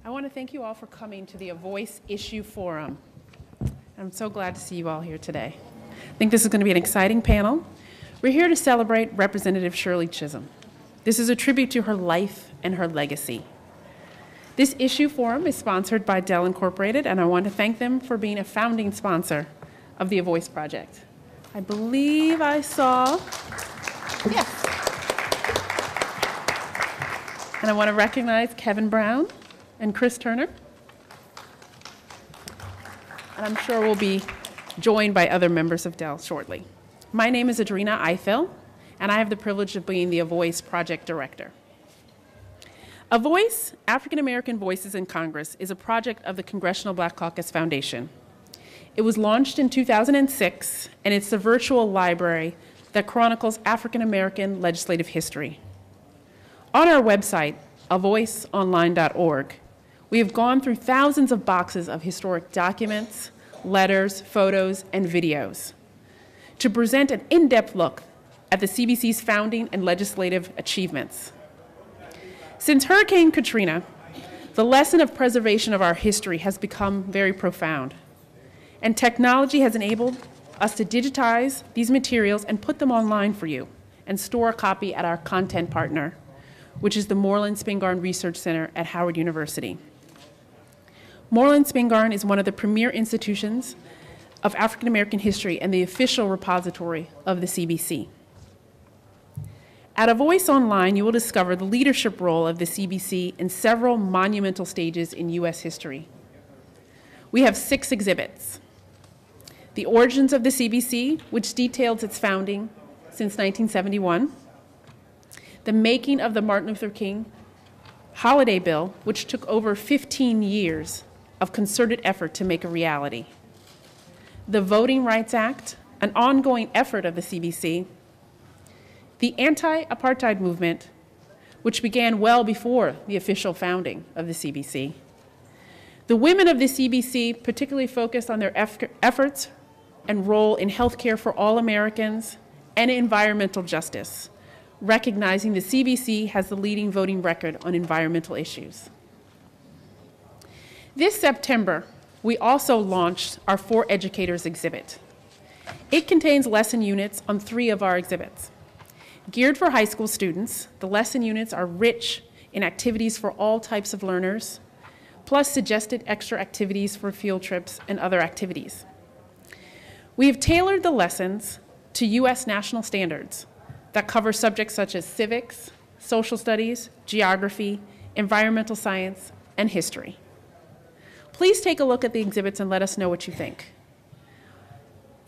I want to thank you all for coming to the A Voice Issue Forum. I'm so glad to see you all here today. I think this is going to be an exciting panel. We're here to celebrate Representative Shirley Chisholm. This is a tribute to her life and her legacy. This issue forum is sponsored by Dell Incorporated, and I want to thank them for being a founding sponsor of the A Voice Project. I believe I saw, yes. And I want to recognize Kevin Brown and Chris Turner. And I'm sure we'll be joined by other members of Dell shortly. My name is Adrina Eifel, and I have the privilege of being the A Voice Project Director. A Voice, African American Voices in Congress, is a project of the Congressional Black Caucus Foundation. It was launched in 2006, and it's a virtual library that chronicles African American legislative history. On our website, avoiceonline.org, we have gone through thousands of boxes of historic documents, letters, photos, and videos to present an in-depth look at the CBC's founding and legislative achievements. Since Hurricane Katrina, the lesson of preservation of our history has become very profound, and technology has enabled us to digitize these materials and put them online for you and store a copy at our content partner, which is the Moreland Spingarn Research Center at Howard University. Moreland Spingarn is one of the premier institutions of African American history and the official repository of the CBC. At A Voice Online, you will discover the leadership role of the CBC in several monumental stages in U.S. history. We have 6 exhibits. The origins of the CBC, which details its founding since 1971. The making of the Martin Luther King Holiday Bill, which took over 15 years of concerted effort to make a reality. The Voting Rights Act, an ongoing effort of the CBC. The anti-apartheid movement, which began well before the official founding of the CBC. The women of the CBC particularly focused on their efforts and role in healthcare for all Americans and environmental justice, recognizing the CBC has the leading voting record on environmental issues. This September, we also launched our For Educators exhibit. It contains lesson units on 3 of our exhibits. Geared for high school students, the lesson units are rich in activities for all types of learners, plus suggested extra activities for field trips and other activities. We have tailored the lessons to U.S. national standards that cover subjects such as civics, social studies, geography, environmental science, and history. Please take a look at the exhibits and let us know what you think.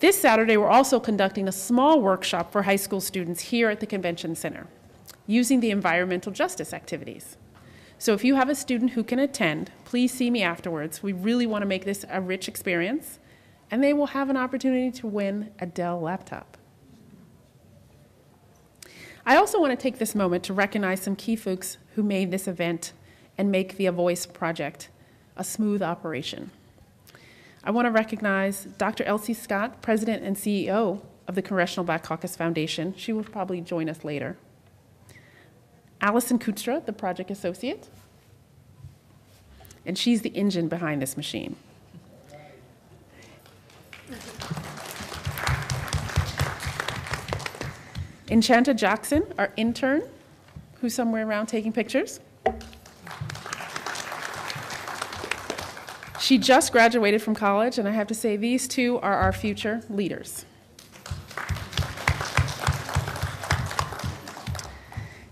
This Saturday, we're also conducting a small workshop for high school students here at the Convention Center using the environmental justice activities. So if you have a student who can attend, please see me afterwards. We really want to make this a rich experience, and they will have an opportunity to win a Dell laptop. I also want to take this moment to recognize some key folks who made this event and make the A Voice Project a smooth operation. I want to recognize Dr. Elsie Scott, President and CEO of the Congressional Black Caucus Foundation. She will probably join us later. Allison Kutstra, the project associate. And she's the engine behind this machine. Enchanta Jackson, our intern, who's somewhere around taking pictures. She just graduated from college, and I have to say these two are our future leaders.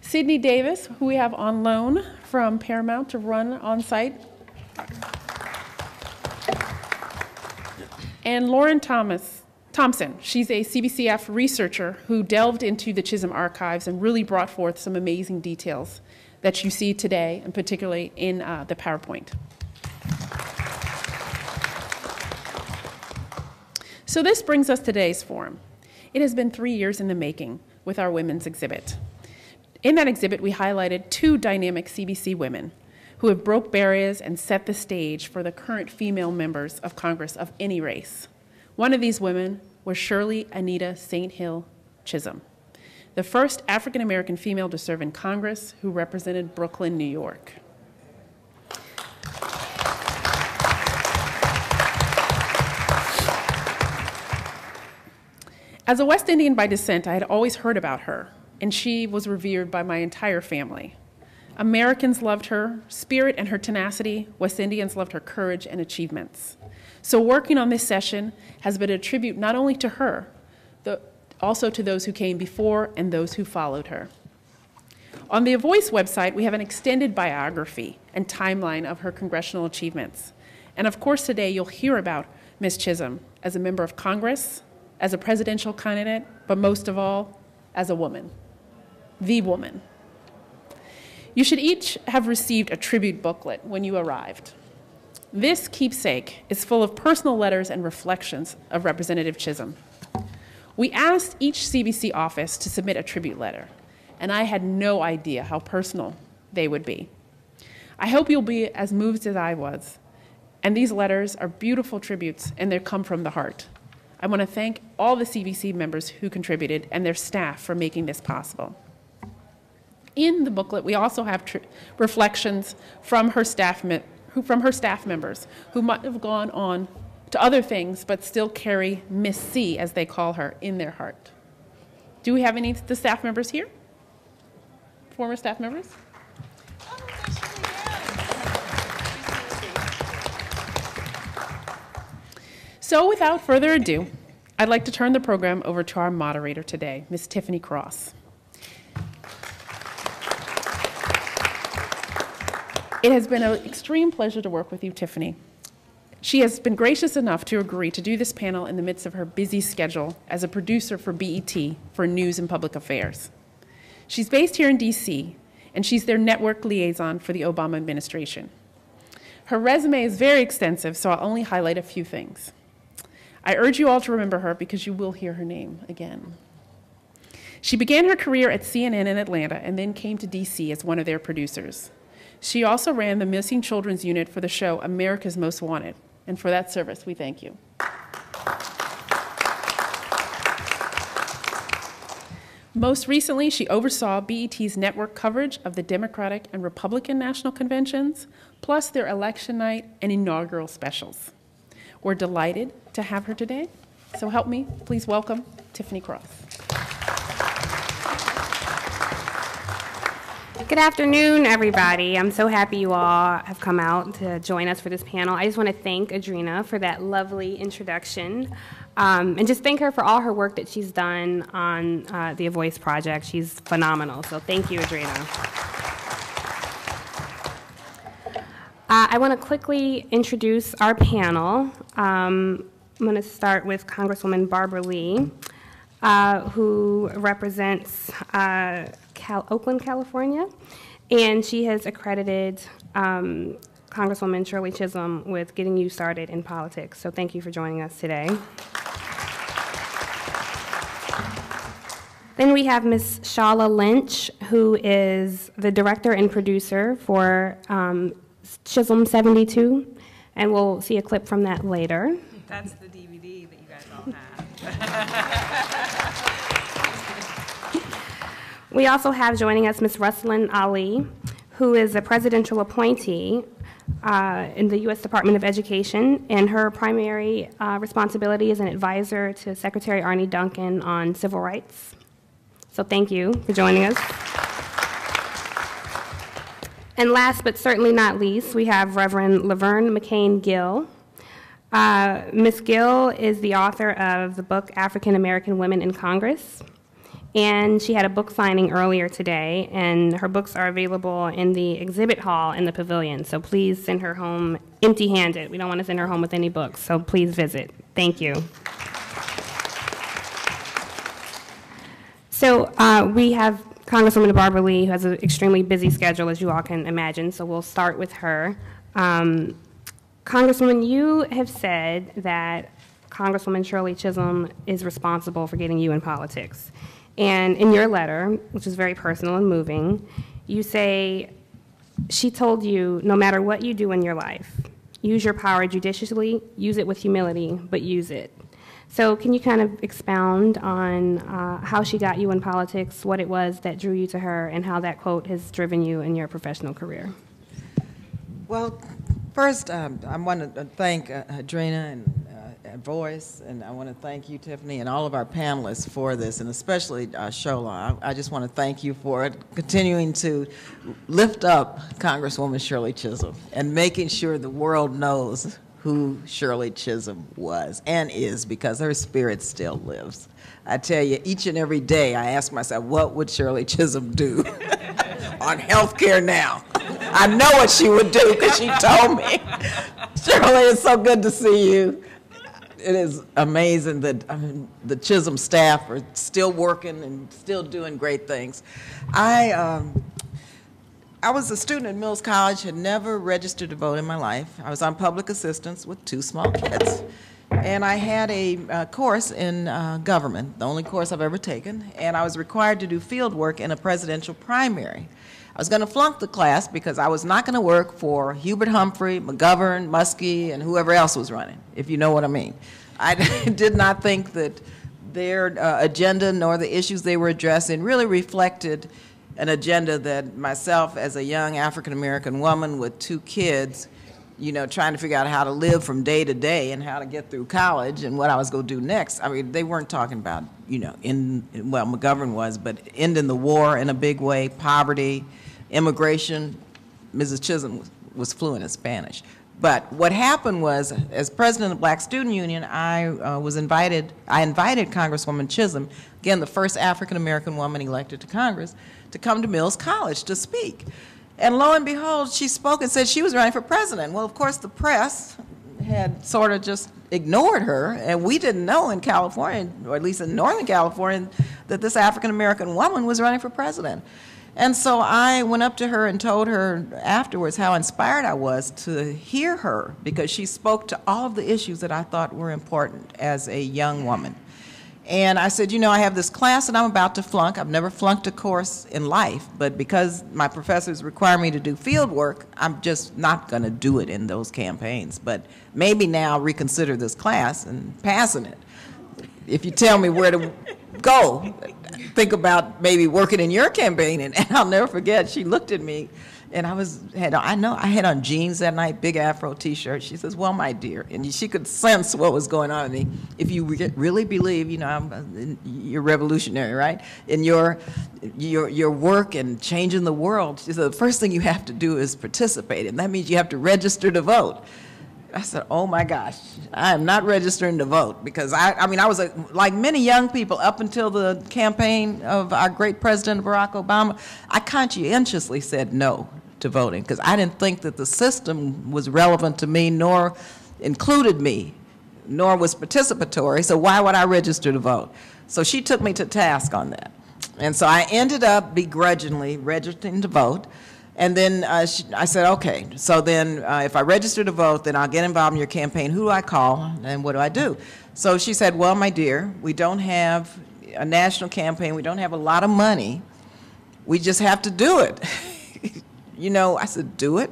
Sydney Davis, who we have on loan from Paramount to run on site. And Lauren Thompson, she's a CBCF researcher who delved into the Chisholm archives and really brought forth some amazing details that you see today, and particularly in the PowerPoint. So this brings us to today's forum. It has been 3 years in the making with our women's exhibit. In that exhibit, we highlighted 2 dynamic CBC women who have broke barriers and set the stage for the current female members of Congress of any race. One of these women was Shirley Anita St. Hill Chisholm, the first African-American female to serve in Congress who represented Brooklyn, New York. As a West Indian by descent, I had always heard about her, and she was revered by my entire family. Americans loved her spirit and her tenacity. West Indians loved her courage and achievements. So working on this session has been a tribute not only to her, but also to those who came before and those who followed her. On the Voice website, we have an extended biography and timeline of her congressional achievements. And of course, today you'll hear about Ms. Chisholm as a member of Congress, as a presidential candidate, but most of all, as a woman, the woman. You should each have received a tribute booklet when you arrived. This keepsake is full of personal letters and reflections of Representative Chisholm. We asked each CBC office to submit a tribute letter, and I had no idea how personal they would be. I hope you'll be as moved as I was, and these letters are beautiful tributes, and they come from the heart. I want to thank all the CBC members who contributed and their staff for making this possible. In the booklet, we also have reflections from her staff members who might have gone on to other things but still carry Miss C, as they call her, in their heart. Do we have any of the staff members here? Former staff members? So without further ado, I'd like to turn the program over to our moderator today, Ms. Tiffany Cross. It has been an extreme pleasure to work with you, Tiffany. She has been gracious enough to agree to do this panel in the midst of her busy schedule as a producer for BET for News and Public Affairs. She's based here in DC, and she's their network liaison for the Obama administration. Her resume is very extensive, so I'll only highlight a few things. I urge you all to remember her because you will hear her name again. She began her career at CNN in Atlanta and then came to DC as one of their producers. She also ran the Missing Children's Unit for the show America's Most Wanted, and for that service, we thank you. Most recently, she oversaw BET's network coverage of the Democratic and Republican national conventions, plus their election night and inaugural specials. We're delighted to have her today, so help me please welcome Tiffany Cross. Good afternoon, everybody. I'm so happy you all have come out to join us for this panel. I just want to thank Adrena for that lovely introduction, and just thank her for all her work that she's done on the Voice project. She's phenomenal, so thank you, Adrena. I want to quickly introduce our panel. I'm going to start with Congresswoman Barbara Lee, who represents Oakland, California, and she has accredited Congresswoman Shirley Chisholm with getting you started in politics. So thank you for joining us today. Then we have Ms. Shala Lynch, who is the director and producer for Chisholm 72, and we'll see a clip from that later. That's the DVD that you guys all have. We also have joining us Ms. Ruslan Ali, who is a presidential appointee in the U.S. Department of Education, and her primary responsibility is an advisor to Secretary Arne Duncan on civil rights. So thank you for joining us. And last but certainly not least, we have Reverend Laverne McCain Gill. Ms. Gill is the author of the book African American Women in Congress. And she had a book signing earlier today, and her books are available in the exhibit hall in the pavilion. So please send her home empty-handed. We don't want to send her home with any books, so please visit. Thank you. So we have Congresswoman Barbara Lee, who has an extremely busy schedule, as you all can imagine, so we'll start with her. Congresswoman, you have said that Congresswoman Shirley Chisholm is responsible for getting you in politics. And in your letter, which is very personal and moving, you say, she told you, no matter what you do in your life, use your power judiciously, use it with humility, but use it. So can you kind of expound on how she got you in politics, what it was that drew you to her, and how that quote has driven you in your professional career? Well, first, I want to thank Adrena and Voice, and I want to thank you, Tiffany, and all of our panelists for this, and especially Shola. I just want to thank you for it, continuing to lift up Congresswoman Shirley Chisholm and making sure the world knows who Shirley Chisholm was and is, because her spirit still lives. I tell you, each and every day I ask myself, what would Shirley Chisholm do on health care now? I know what she would do because she told me. Shirley, it's so good to see you. It is amazing that the Chisholm staff are still working and still doing great things. I was a student at Mills College, had never registered to vote in my life. I was on public assistance with 2 small kids. And I had a course in government, the only course I've ever taken, and I was required to do field work in a presidential primary. I was going to flunk the class because I was not going to work for Hubert Humphrey, McGovern, Muskie, and whoever else was running, if you know what I mean. I did not think that their agenda nor the issues they were addressing really reflected an agenda that myself, as a young African-American woman with 2 kids, you know, trying to figure out how to live from day to day and how to get through college and what I was going to do next. I mean, they weren't talking about, you know, well, McGovern was, but ending the war in a big way, poverty, immigration. Mrs. Chisholm was fluent in Spanish. But what happened was, as president of the Black Student Union, I invited Congresswoman Chisholm, again, the first African-American woman elected to Congress, to come to Mills College to speak. And lo and behold, she spoke and said she was running for president. Well, of course, the press had sort of just ignored her, and we didn't know in California, or at least in Northern California, that this African-American woman was running for president. And so I went up to her and told her afterwards how inspired I was to hear her, because she spoke to all of the issues that I thought were important as a young woman. And I said, you know, I have this class that I'm about to flunk. I've never flunked a course in life, but because my professors require me to do field work, I'm just not going to do it in those campaigns. But maybe now reconsider this class and passing it. If you tell me where to go, think about maybe working in your campaign. And I'll never forget, she looked at me, and I had on jeans that night, big Afro T-shirt. She says, well, my dear, and she could sense what was going on with me. If you really believe, you know, you're revolutionary, right? In your work and changing the world, she said, the first thing you have to do is participate, and that means you have to register to vote. I said, oh my gosh, I am not registering to vote, because I mean, I was like many young people up until the campaign of our great President Barack Obama, I conscientiously said no to voting, because I didn't think that the system was relevant to me, nor included me, nor was participatory, so why would I register to vote? So she took me to task on that. And so I ended up begrudgingly registering to vote. And then I said, okay, so then if I register to vote, then I'll get involved in your campaign. Who do I call, and what do I do? So she said, well, my dear, we don't have a national campaign. We don't have a lot of money. We just have to do it. You know, I said, do it?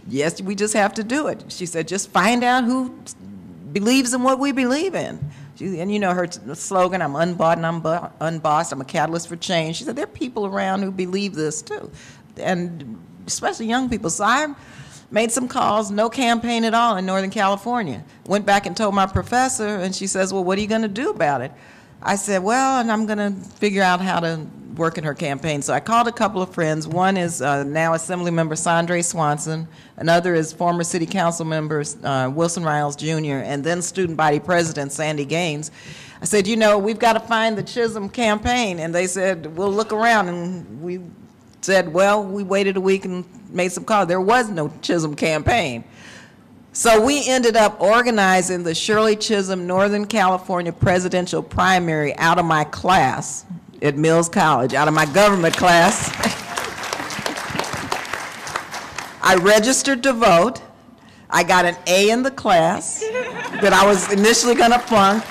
Yes, we just have to do it. She said, just find out who believes in what we believe in. And you know her slogan, I'm unbought and I'm unbossed. I'm a catalyst for change. She said, there are people around who believe this too, and especially young people. So I made some calls, no campaign at all in Northern California. Went back and told my professor, and she says, well, what are you going to do about it? I said, well, and I'm going to figure out how to work in her campaign. So I called a couple of friends. One is now Assemblymember Sandre Swanson. Another is former City Council members Wilson Riles Jr. and then student body president Sandy Gaines. I said, you know, we've got to find the Chisholm campaign. And they said, we'll look around. And we said, well, we waited a week and made some calls. There was no Chisholm campaign. So we ended up organizing the Shirley Chisholm Northern California presidential primary out of my class at Mills College, out of my government class. I registered to vote. I got an A in the class that I was initially going to flunk.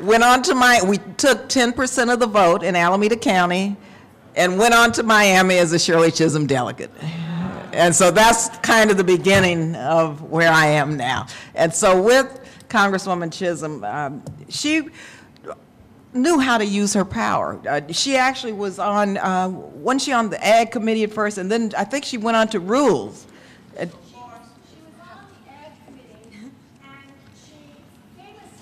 Went on to we took 10% of the vote in Alameda County and went on to Miami as a Shirley Chisholm delegate. And so that's kind of the beginning of where I am now. And so with Congresswoman Chisholm, she knew how to use her power. She actually was on, wasn't she on the Ag Committee at first, and then I think she went on to Rules. She was on the Ag Committee, and she famously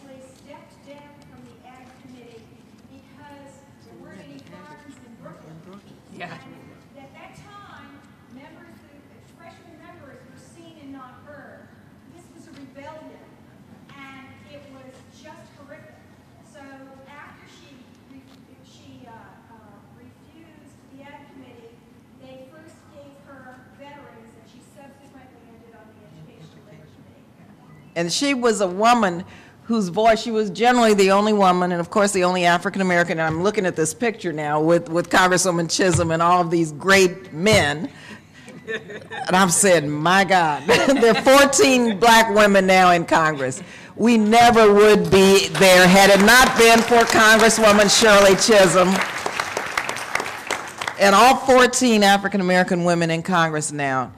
And she was a woman whose voice, she was generally the only woman, and of course the only African American. And I'm looking at this picture now with Congresswoman Chisholm and all of these great men. And I've said, my God, there are 14 black women now in Congress. We never would be there had it not been for Congresswoman Shirley Chisholm. And all 14 African American women in Congress now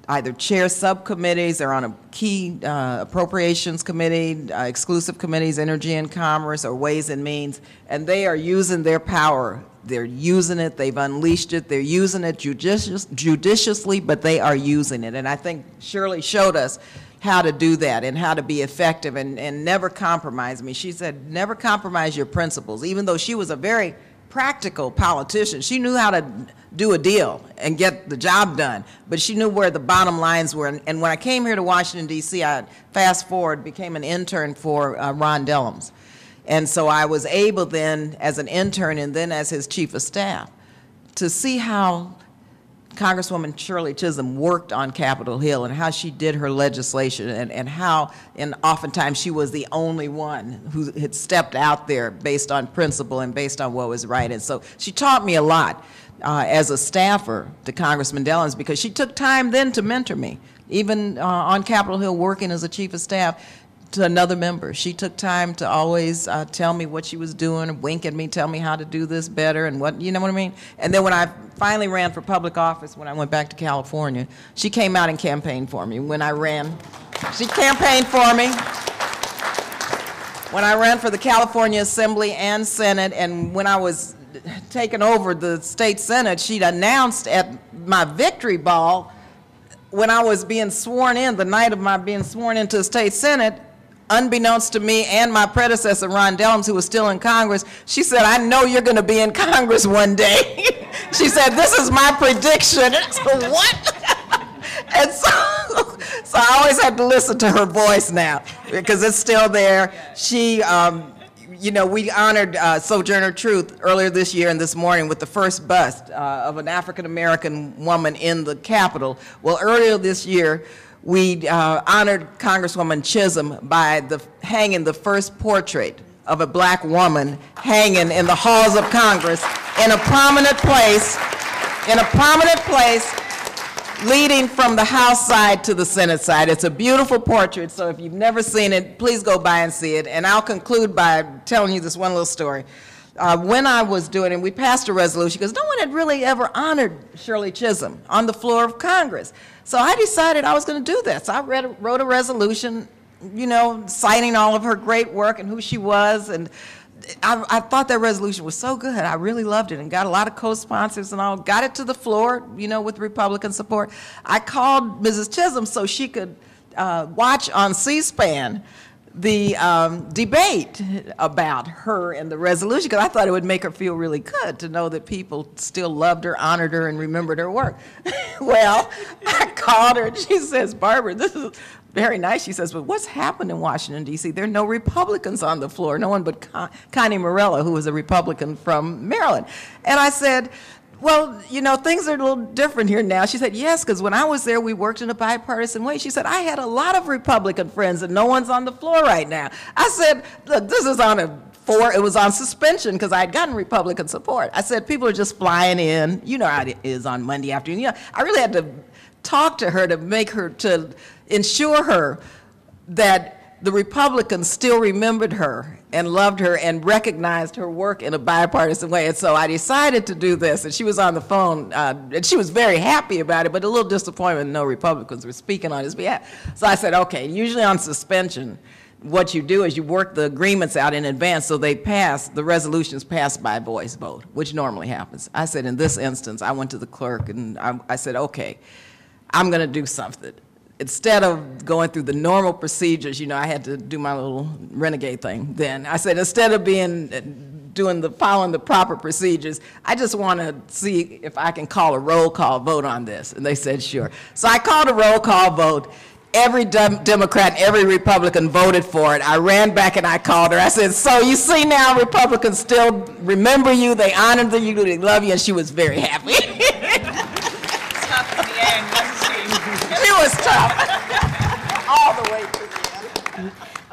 either chair subcommittees or on a key appropriations committee, exclusive committees, energy and commerce, or ways and means, and they are using their power. They're using it, they've unleashed it, they're using it judiciously, but they are using it. And I think Shirley showed us how to do that and how to be effective and never compromise. I mean, she said, never compromise your principles, even though she was a very practical politician. She knew how to do a deal and get the job done, but she knew where the bottom lines were. And when I came here to Washington, D.C., I fast forward, became an intern for Ron Dellums. And so I was able then, as an intern and then as his chief of staff, to see how Congresswoman Shirley Chisholm worked on Capitol Hill and how she did her legislation and how, and oftentimes she was the only one who had stepped out there based on principle and based on what was right. And so she taught me a lot as a staffer to Congressman Dellums, because she took time then to mentor me, even on Capitol Hill working as a chief of staff to another member. She took time to always tell me what she was doing, wink at me, tell me how to do this better and what, you know what I mean? And then when I finally ran for public office, when I went back to California, she came out and campaigned for me. When I ran, she campaigned for me. When I ran for the California Assembly and Senate, and when I was taking over the state Senate, she'd announced at my victory ball when I was being sworn in, the night of my being sworn into the state Senate, unbeknownst to me and my predecessor, Ron Dellums, who was still in Congress, she said, I know you're going to be in Congress one day. She said, this is my prediction. So what? And so I always have to listen to her voice now because it's still there. She, you know, we honored Sojourner Truth earlier this year and this morning with the first bust of an African-American woman in the Capitol. Well, earlier this year, we honored Congresswoman Chisholm by hanging the first portrait of a black woman hanging in the halls of Congress in a prominent place, leading from the House side to the Senate side. It's a beautiful portrait, so if you've never seen it, please go by and see it. And I'll conclude by telling you this one little story. When I was doing it, we passed a resolution because no one had really ever honored Shirley Chisholm on the floor of Congress. So I decided I was going to do this. I wrote a resolution, you know, citing all of her great work and who she was. And I thought that resolution was so good. I really loved it and got a lot of co-sponsors and all. Got it to the floor, you know, with Republican support. I called Mrs. Chisholm so she could watch on C-SPAN the debate about her and the resolution, because I thought it would make her feel really good to know that people still loved her, honored her, and remembered her work. Well, I called her and she says, Barbara, this is very nice. She says, but what's happened in Washington, D.C.? There are no Republicans on the floor, no one but Connie Morella, who was a Republican from Maryland. And I said, well, you know, things are a little different here now. She said, yes, because when I was there, we worked in a bipartisan way. She said, I had a lot of Republican friends, and no one's on the floor right now. I said, look, this is on it was on suspension because I had gotten Republican support. I said, people are just flying in. You know how it is on Monday afternoon. You know, I really had to talk to her to ensure her that the Republicans still remembered her and loved her and recognized her work in a bipartisan way. And so I decided to do this, and she was on the phone, and she was very happy about it, but a little disappointed no Republicans were speaking on his behalf. So I said, okay, usually on suspension, what you do is you work the agreements out in advance so the resolutions pass by voice vote, which normally happens. I said, in this instance, I went to the clerk and I said, okay, I'm going to do something. Instead of going through the normal procedures, you know, I had to do my little renegade thing then. I said, instead of following the proper procedures, I just want to see if I can call a roll call vote on this. And they said, sure. So I called a roll call vote. Every Democrat and every Republican voted for it. I ran back and I called her. I said, so you see now Republicans still remember you, they honor you, they love you, and she was very happy. Tough in the end, wasn't she? She was tough. All the way to the end.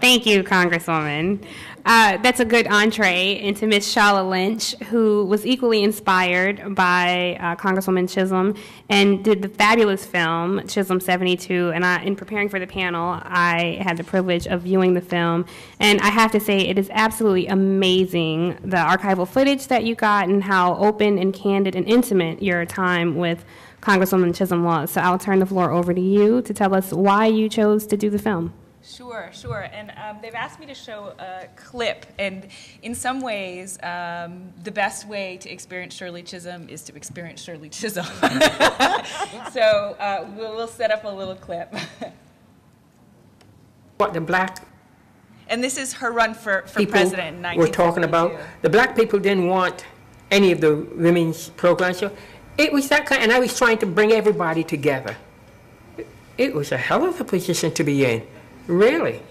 Thank you, Congresswoman. That's a good entree into Ms. Shala Lynch, who was equally inspired by Congresswoman Chisholm and did the fabulous film, Chisholm 72. And in preparing for the panel, I had the privilege of viewing the film. And I have to say, it is absolutely amazing, the archival footage that you got and how open and candid and intimate your time with Congresswoman Chisholm was. So I'll turn the floor over to you to tell us why you chose to do the film. Sure, sure. And they've asked me to show a clip. And in some ways, the best way to experience Shirley Chisholm is to experience Shirley Chisholm. So we'll set up a little clip. What the black And this is her run for people president in 1962. we're talking about, the black people didn't want any of the women's programs. So it was that kind, and I was trying to bring everybody together. It was a hell of a position to be in, really.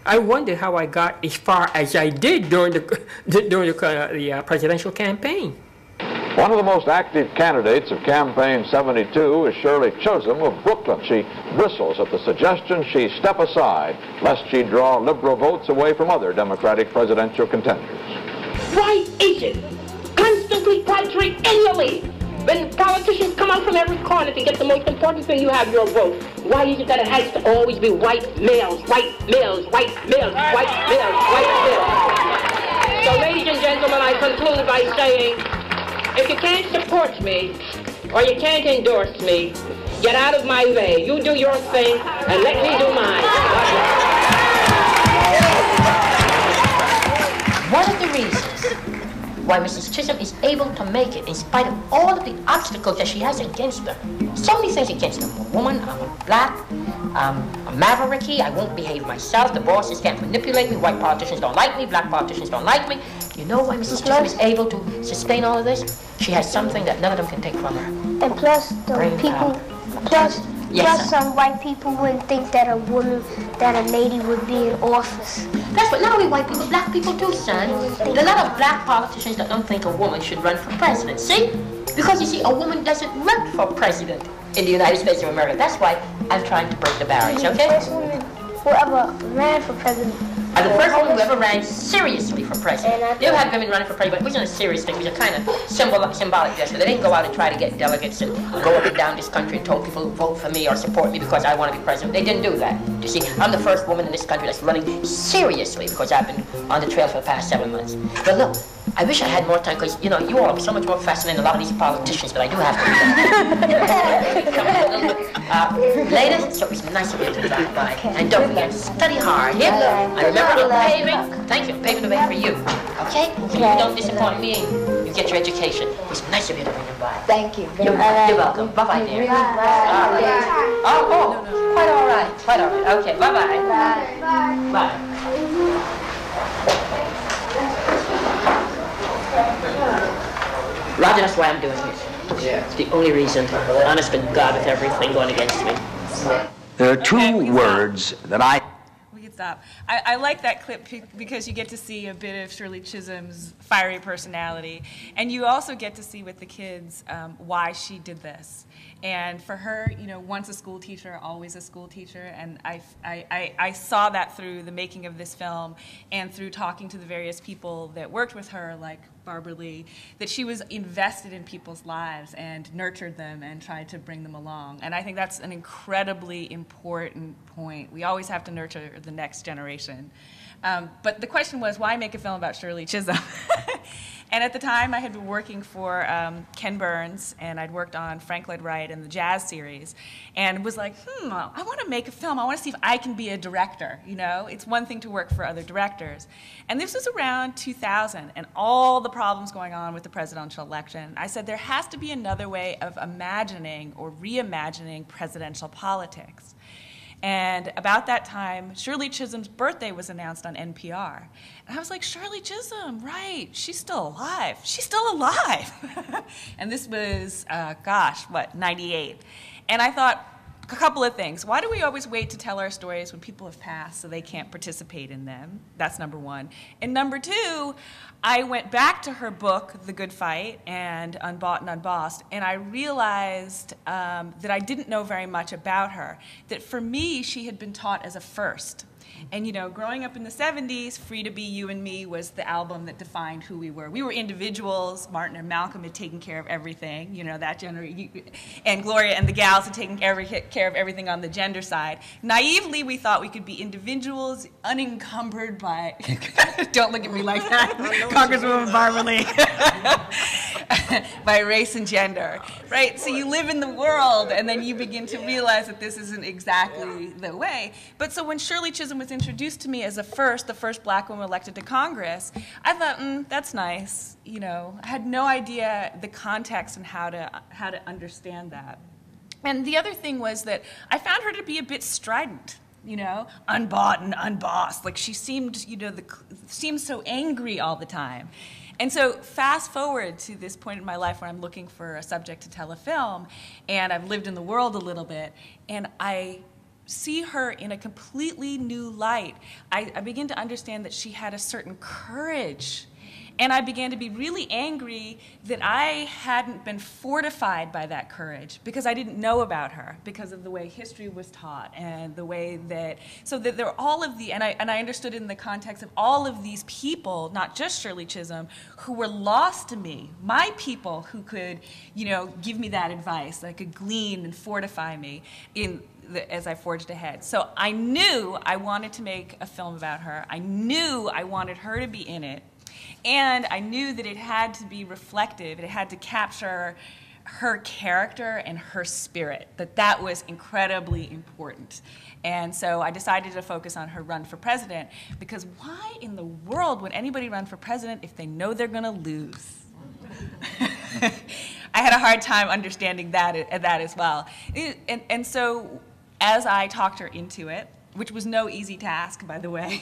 I wonder how I got as far as I did during the presidential campaign. One of the most active candidates of Campaign 72 is Shirley Chisholm of Brooklyn. She bristles at the suggestion she step aside lest she draw liberal votes away from other Democratic presidential contenders. Why is it constantly quadriennially when politicians come out from every corner to get the most important thing you have, your vote? Why is it that it has to always be white males, white males, white males, white males, white males? So ladies and gentlemen, I conclude by saying, if you can't support me or you can't endorse me, get out of my way. You do your thing and let me do mine. One of the reasons why Mrs. Chisholm is able to make it in spite of all of the obstacles that she has against her. So many things against her. I'm a woman, I'm black, I'm mavericky, I won't behave myself, the bosses can't manipulate me, white politicians don't like me, black politicians don't like me. You know why Mrs. Chisholm is able to sustain all of this? She has something that none of them can take from her. And plus, some white people wouldn't think that a woman, that a lady would be in office. That's what, not only white people, black people too, son. There are a lot of black politicians that don't think a woman should run for president, see? Because you see, a woman doesn't run for president in the United States of America. That's why I'm trying to break the barriers, okay? The first woman who ever ran for president. The first woman who ever ran seriously for president. They had women running for president, but it wasn't a serious thing. It was a kind of symbolic gesture. They didn't go out and try to get delegates and go up and down this country and told people to vote for me or support me because I want to be president. They didn't do that. You see, I'm the first woman in this country that's running seriously because I've been on the trail for the past 7 months. But look, I wish I had more time because, you know, you all are so much more fascinating than a lot of these politicians, but I do have to. Ladies, so it's nice of you to drop by. And don't forget, study hard. Here, I remember I'm paving. Thank you, paving the way for you. Okay? So you don't disappoint me. You get your education. It's nice of you to bring them by. Thank you. You're welcome. Bye-bye, dear. Bye. All right. Oh, quite all right. Quite all right. Okay, bye-bye. Bye. Bye. Roger, that's why I'm doing this. Yeah. It's the only reason. Honest to God, with everything going against me. There are two words that I... We can stop. I like that clip because you get to see a bit of Shirley Chisholm's fiery personality. And you also get to see with the kids why she did this. And for her, you know, once a school teacher, always a school teacher. And I saw that through the making of this film and through talking to the various people that worked with her, like Barbara Lee, that she was invested in people's lives and nurtured them and tried to bring them along. And I think that's an incredibly important point. We always have to nurture the next generation. But the question was, why make a film about Shirley Chisholm? And at the time, I had been working for Ken Burns, and I'd worked on Frank Lloyd Wright and the Jazz series, and was like, I want to make a film. I want to see if I can be a director, you know? It's one thing to work for other directors. And this was around 2000, and all the problems going on with the presidential election. I said, there has to be another way of imagining or reimagining presidential politics. And about that time, Shirley Chisholm's birthday was announced on NPR. And I was like, Shirley Chisholm, right, she's still alive. She's still alive. And this was, 98. And I thought, a couple of things. Why do we always wait to tell our stories when people have passed so they can't participate in them? That's number one. And number two, I went back to her book, The Good Fight, and Unbought and Unbossed, and I realized that I didn't know very much about her. That for me, she had been taught as a first. And, you know, growing up in the 70s, Free to Be You and Me was the album that defined who we were. We were individuals. Martin and Malcolm had taken care of everything, you know, that generation. And Gloria and the Gals had taken care of everything on the gender side. Naively, we thought we could be individuals unencumbered by, don't look at me like that, Congresswoman Barbara Lee, by race and gender, right? So you live in the world, and then you begin to realize that this isn't exactly the way. But so when Shirley Chisholm was introduced to me as the first black woman elected to Congress, I thought, that's nice. You know, I had no idea the context and how to understand that. And the other thing was that I found her to be a bit strident. You know, unbought and unbossed. Like she seemed, you know, seemed so angry all the time. And so fast forward to this point in my life where I'm looking for a subject to tell a film, and I've lived in the world a little bit, and I see her in a completely new light. I begin to understand that she had a certain courage. And I began to be really angry that I hadn't been fortified by that courage because I didn't know about her, because of the way history was taught and the way that, so that there were all of the, and I understood it in the context of all of these people, not just Shirley Chisholm, who were lost to me, my people who could, you know, give me that advice, that could glean and fortify me as I forged ahead. So I knew I wanted to make a film about her. I knew I wanted her to be in it. And I knew that it had to be reflective, it had to capture her character and her spirit, that was incredibly important. And so I decided to focus on her run for president, because why in the world would anybody run for president if they know they're going to lose? I had a hard time understanding that as well. And so as I talked her into it, which was no easy task, by the way.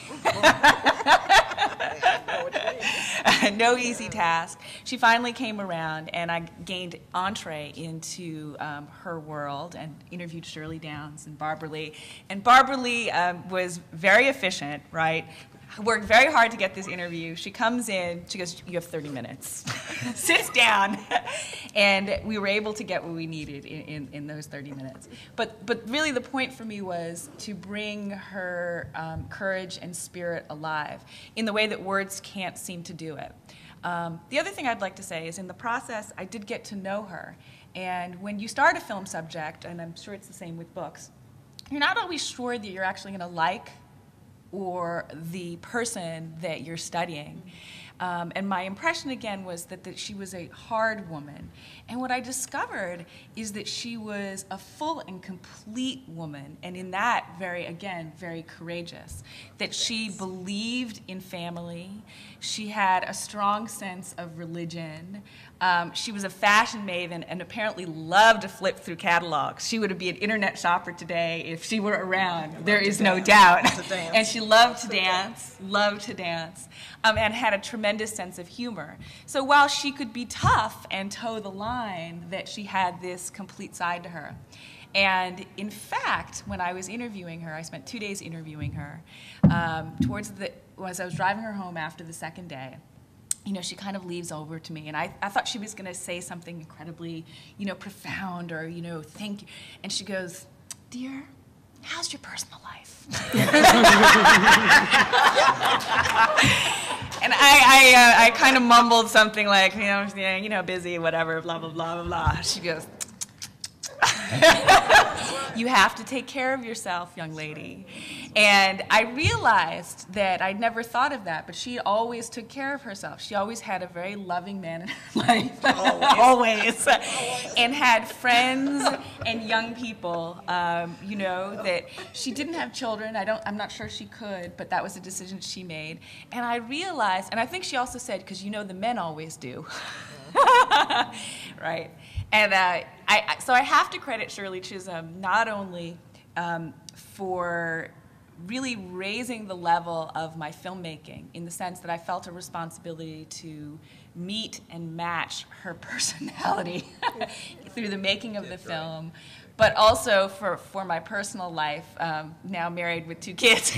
No easy task. She finally came around, and I gained entree into her world and interviewed Shirley Downs and Barbara Lee. And Barbara Lee was very efficient, right? Worked very hard to get this interview. She comes in, she goes, "You have 30 minutes." Sits down, and we were able to get what we needed in those 30 minutes. But really the point for me was to bring her courage and spirit alive in the way that words can't seem to do it. The other thing I'd like to say is in the process, I did get to know her. And when you start a film subject, and I'm sure it's the same with books, you're not always sure that you're actually going to like or the person that you're studying. And my impression, again, was that she was a hard woman. And what I discovered is that she was a full and complete woman, and in that, very courageous. That she believed in family. She had a strong sense of religion. She was a fashion maven and apparently loved to flip through catalogs. She would be an internet shopper today if she were around. There is no doubt. And she loved to dance, and had a tremendous sense of humor. So while she could be tough and toe the line, that she had this complete side to her. And in fact, when I was interviewing her, I spent 2 days interviewing her. As I was driving her home after the second day, you know, she kind of leaves over to me, and I thought she was going to say something incredibly, you know, profound, or, you know, thank you. And she goes, "Dear, how's your personal life?" And I kind of mumbled something like, you know, busy, whatever, blah, blah, blah, blah, blah. She goes, "You have to take care of yourself, young lady." And I realized that I'd never thought of that, but she always took care of herself. She always had a very loving man in her life, always. And had friends and young people, you know, that she didn't have children. I'm not sure she could, but that was a decision she made. And I realized, and I think she also said, because you know the men always do, right? And so I have to credit Shirley Chisholm not only for really raising the level of my filmmaking, in the sense that I felt a responsibility to meet and match her personality through the making of the film, but also for my personal life, now married with 2 kids.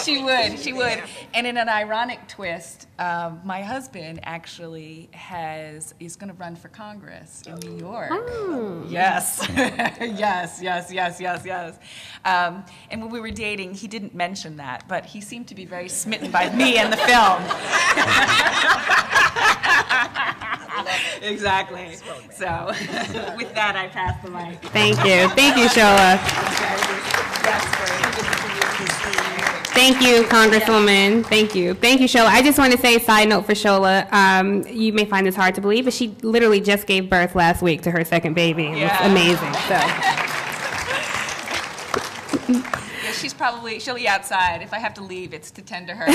She would. And in an ironic twist, my husband actually is going to run for Congress in New York. Yes. yes. And when we were dating, he didn't mention that, but he seemed to be very smitten by me and the film. Exactly. So with that, I pass the mic. Thank you. Thank you, Shola. Thank you, Congresswoman. Thank you. Thank you, Shola. I just want to say a side note for Shola. You may find this hard to believe, but she literally just gave birth last week to her second baby. It was amazing. So. She'll be outside. If I have to leave, it's to tend to her.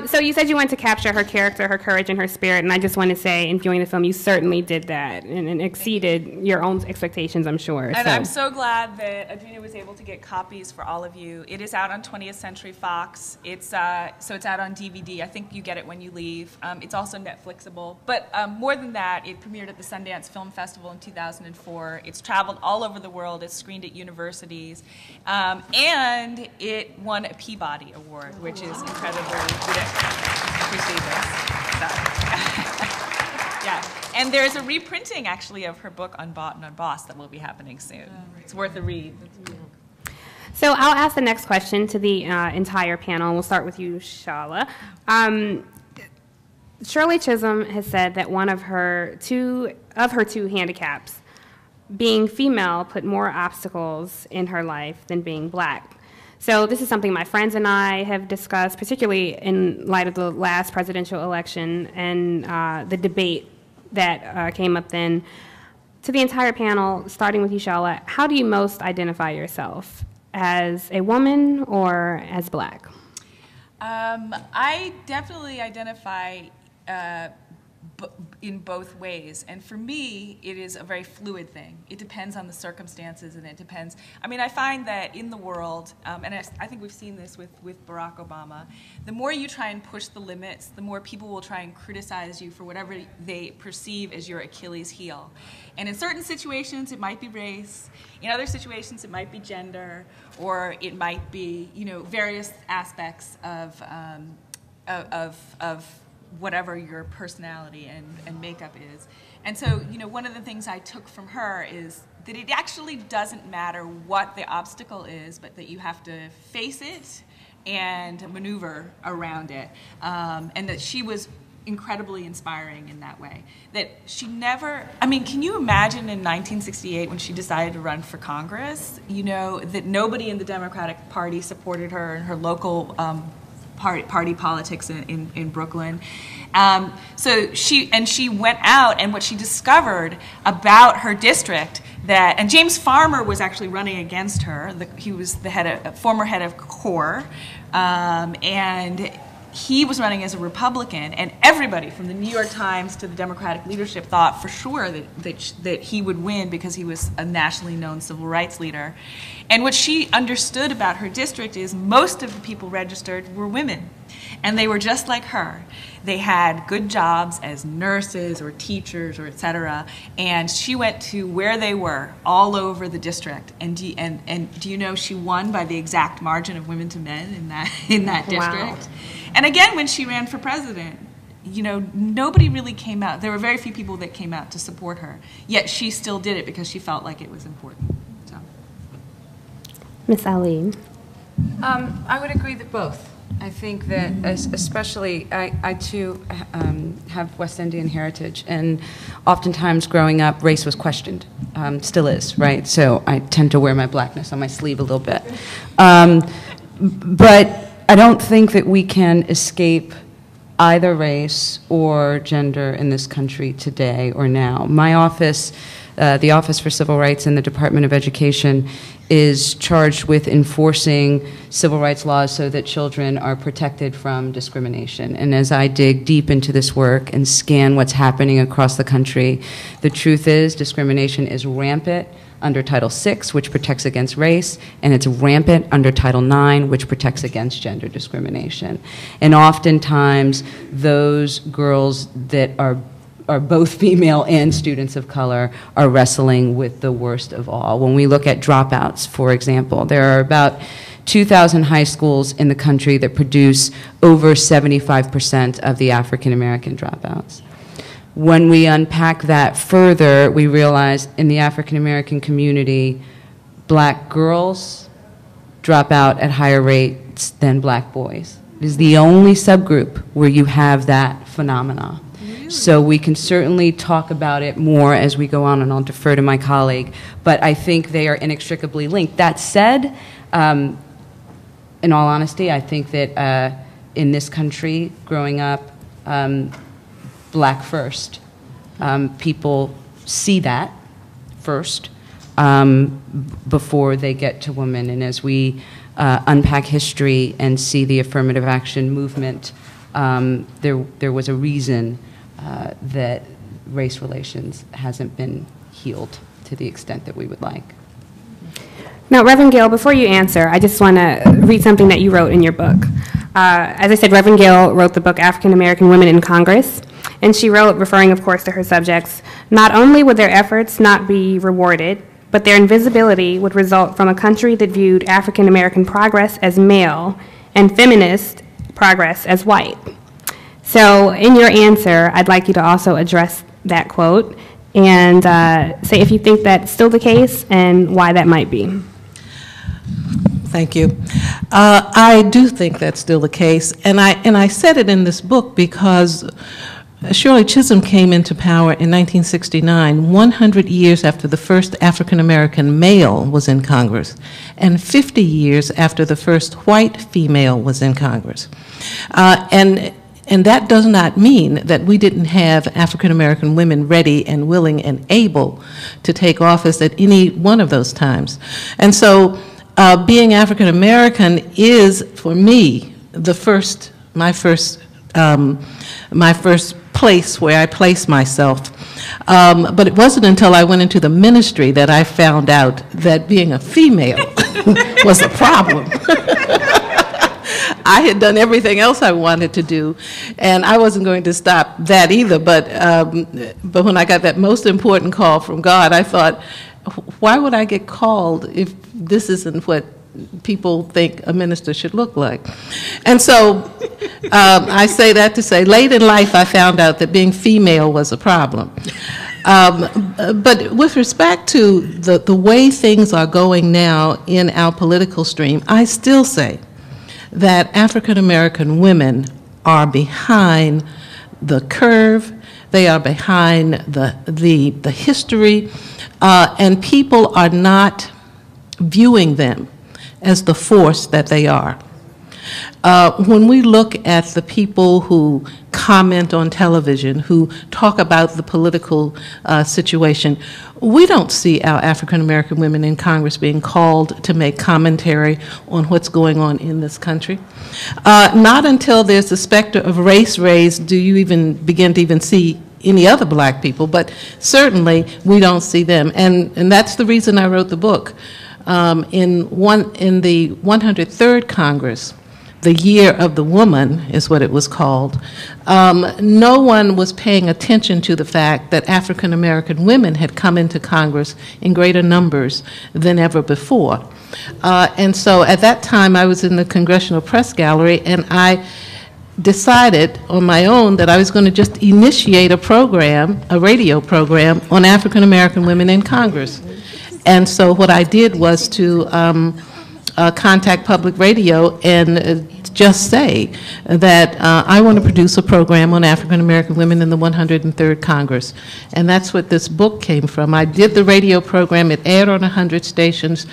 So you said you wanted to capture her character, her courage, and her spirit, and I just want to say, in viewing the film, you certainly did that and exceeded your own expectations, I'm sure. And I'm so glad that Adrena was able to get copies for all of you. It is out on 20th Century Fox. It's so it's out on DVD. I think you get it when you leave. It's also Netflixable. But more than that, it premiered at the Sundance Film Festival in 2004. It's traveled all over the world. It's screened at universities. And it won a Peabody Award, which is incredibly prestigious. Yeah. And there's a reprinting, actually, of her book, Unbought and Unbossed, that will be happening soon. It's worth a read. So I'll ask the next question to the entire panel. We'll start with you, Shala. Shirley Chisholm has said that one of her two handicaps, being female, put more obstacles in her life than being black. So this is something my friends and I have discussed, particularly in light of the last presidential election and the debate that came up then. To the entire panel, starting with you, Shala, how do you most identify yourself? As a woman or as black? I definitely identify in both ways. And for me, it is a very fluid thing. It depends on the circumstances, and it depends. I mean, I find that in the world, and I think we've seen this with Barack Obama, the more you try and push the limits, the more people will try and criticize you for whatever they perceive as your Achilles heel. And in certain situations, it might be race. In other situations, it might be gender, or it might be, various aspects of whatever your personality and makeup is. And so, one of the things I took from her is that it actually doesn't matter what the obstacle is, but that you have to face it and maneuver around it. And that she was incredibly inspiring in that way. That she never, can you imagine in 1968 when she decided to run for Congress, that nobody in the Democratic Party supported her in her local party politics in Brooklyn. So she went out, and what she discovered about her district and James Farmer was actually running against her. He was the former head of CORE, and he was running as a Republican, and everybody from the New York Times to the Democratic leadership thought for sure that he would win because he was a nationally known civil rights leader. And what she understood about her district is most of the people registered were women, and they were just like her. They had good jobs as nurses or teachers or et cetera, and she went to where they were all over the district. And do you know she won by the exact margin of women to men in that district? Wow. And again, when she ran for president, nobody really came out. There were very few people that came out to support her, yet she still did it because she felt like it was important. Ms. Ali. I would agree that both. I think that especially, I too have West Indian heritage, and oftentimes growing up, race was questioned, still is, right? So I tend to wear my blackness on my sleeve a little bit. But I don't think that we can escape either race or gender in this country today or now. My office, the Office for Civil Rights in the Department of Education, is charged with enforcing civil rights laws so that children are protected from discrimination. And as I dig deep into this work and scan what's happening across the country, the truth is discrimination is rampant under Title VI, which protects against race, and it's rampant under Title IX, which protects against gender discrimination. And oftentimes, those girls that are both female and students of color are wrestling with the worst of all. When we look at dropouts, for example, there are about 2,000 high schools in the country that produce over 75% of the African American dropouts. When we unpack that further, we realize in the African American community, black girls drop out at higher rates than black boys. It is the only subgroup where you have that phenomena. So we can certainly talk about it more as we go on, and I'll defer to my colleague, but I think they are inextricably linked. That said, in all honesty, I think that in this country, growing up, black first, people see that first before they get to women. And as we unpack history and see the affirmative action movement, there was a reason that race relations hasn't been healed to the extent that we would like. Now, Reverend Gill, before you answer, I just want to read something that you wrote in your book. As I said, Reverend Gill wrote the book African American Women in Congress, and she wrote, referring of course to her subjects, not only would their efforts not be rewarded, but their invisibility would result from a country that viewed African American progress as male and feminist progress as white. So in your answer, I'd like you to also address that quote and say if you think that's still the case and why that might be. Thank you. I do think that's still the case, and I said it in this book because Shirley Chisholm came into power in 1969, 100 years after the first African-American male was in Congress, and 50 years after the first white female was in Congress. And that does not mean that we didn't have African-American women ready and willing and able to take office at any one of those times. And so being African-American is, for me, my first place where I place myself. But it wasn't until I went into the ministry that I found out that being a female was a problem. I had done everything else I wanted to do, and I wasn't going to stop that either. But when I got that most important call from God, I thought, why would I get called if this isn't what people think a minister should look like? And so I say that to say, late in life, I found out that being female was a problem. But with respect to the way things are going now in our political stream, I still say that African American women are behind the curve, they are behind the history, and people are not viewing them as the force that they are. When we look at the people who comment on television, who talk about the political situation, we don't see our African American women in Congress being called to make commentary on what's going on in this country. Not until there's the specter of race raised do you even begin to even see any other black people, but certainly we don't see them. And that's the reason I wrote the book. In the 103rd Congress, the Year of the Woman is what it was called, no one was paying attention to the fact that African American women had come into Congress in greater numbers than ever before. And so at that time I was in the Congressional Press Gallery, and I decided on my own that I was going to just initiate a program, a radio program, on African American women in Congress. And so what I did was to contact public radio and just say that I want to produce a program on African American women in the 103rd Congress. And that's what this book came from. I did the radio program, it aired on 100 stations,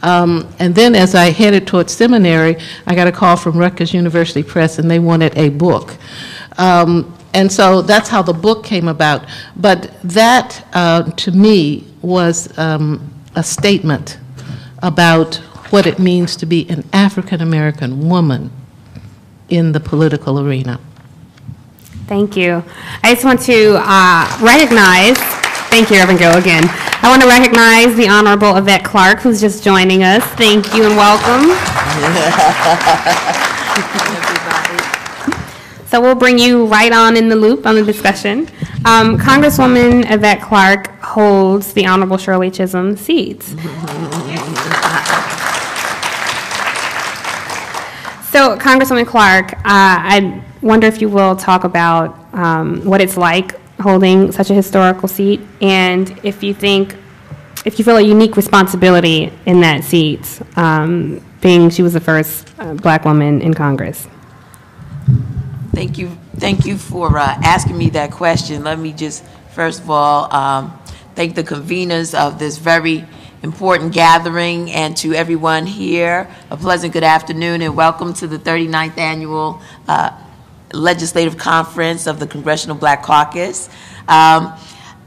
and then as I headed towards seminary, I got a call from Rutgers University Press, and they wanted a book. And so that's how the book came about. But that, to me, was a statement about what it means to be an African American woman in the political arena. Thank you. I just want to recognize, thank you, Reverend Gill, again. I want to recognize the Honorable Yvette Clarke, who's just joining us. Thank you and welcome. So we'll bring you right on in the loop on the discussion. Congresswoman Yvette Clarke holds the Honorable Shirley Chisholm seat. So, Congresswoman Clarke, I wonder if you will talk about what it's like holding such a historical seat, and if you feel a unique responsibility in that seat, being she was the first black woman in Congress. Thank you for asking me that question. Let me just, first of all, thank the conveners of this very important gathering, and to everyone here, a pleasant good afternoon and welcome to the 39th Annual Legislative Conference of the Congressional Black Caucus.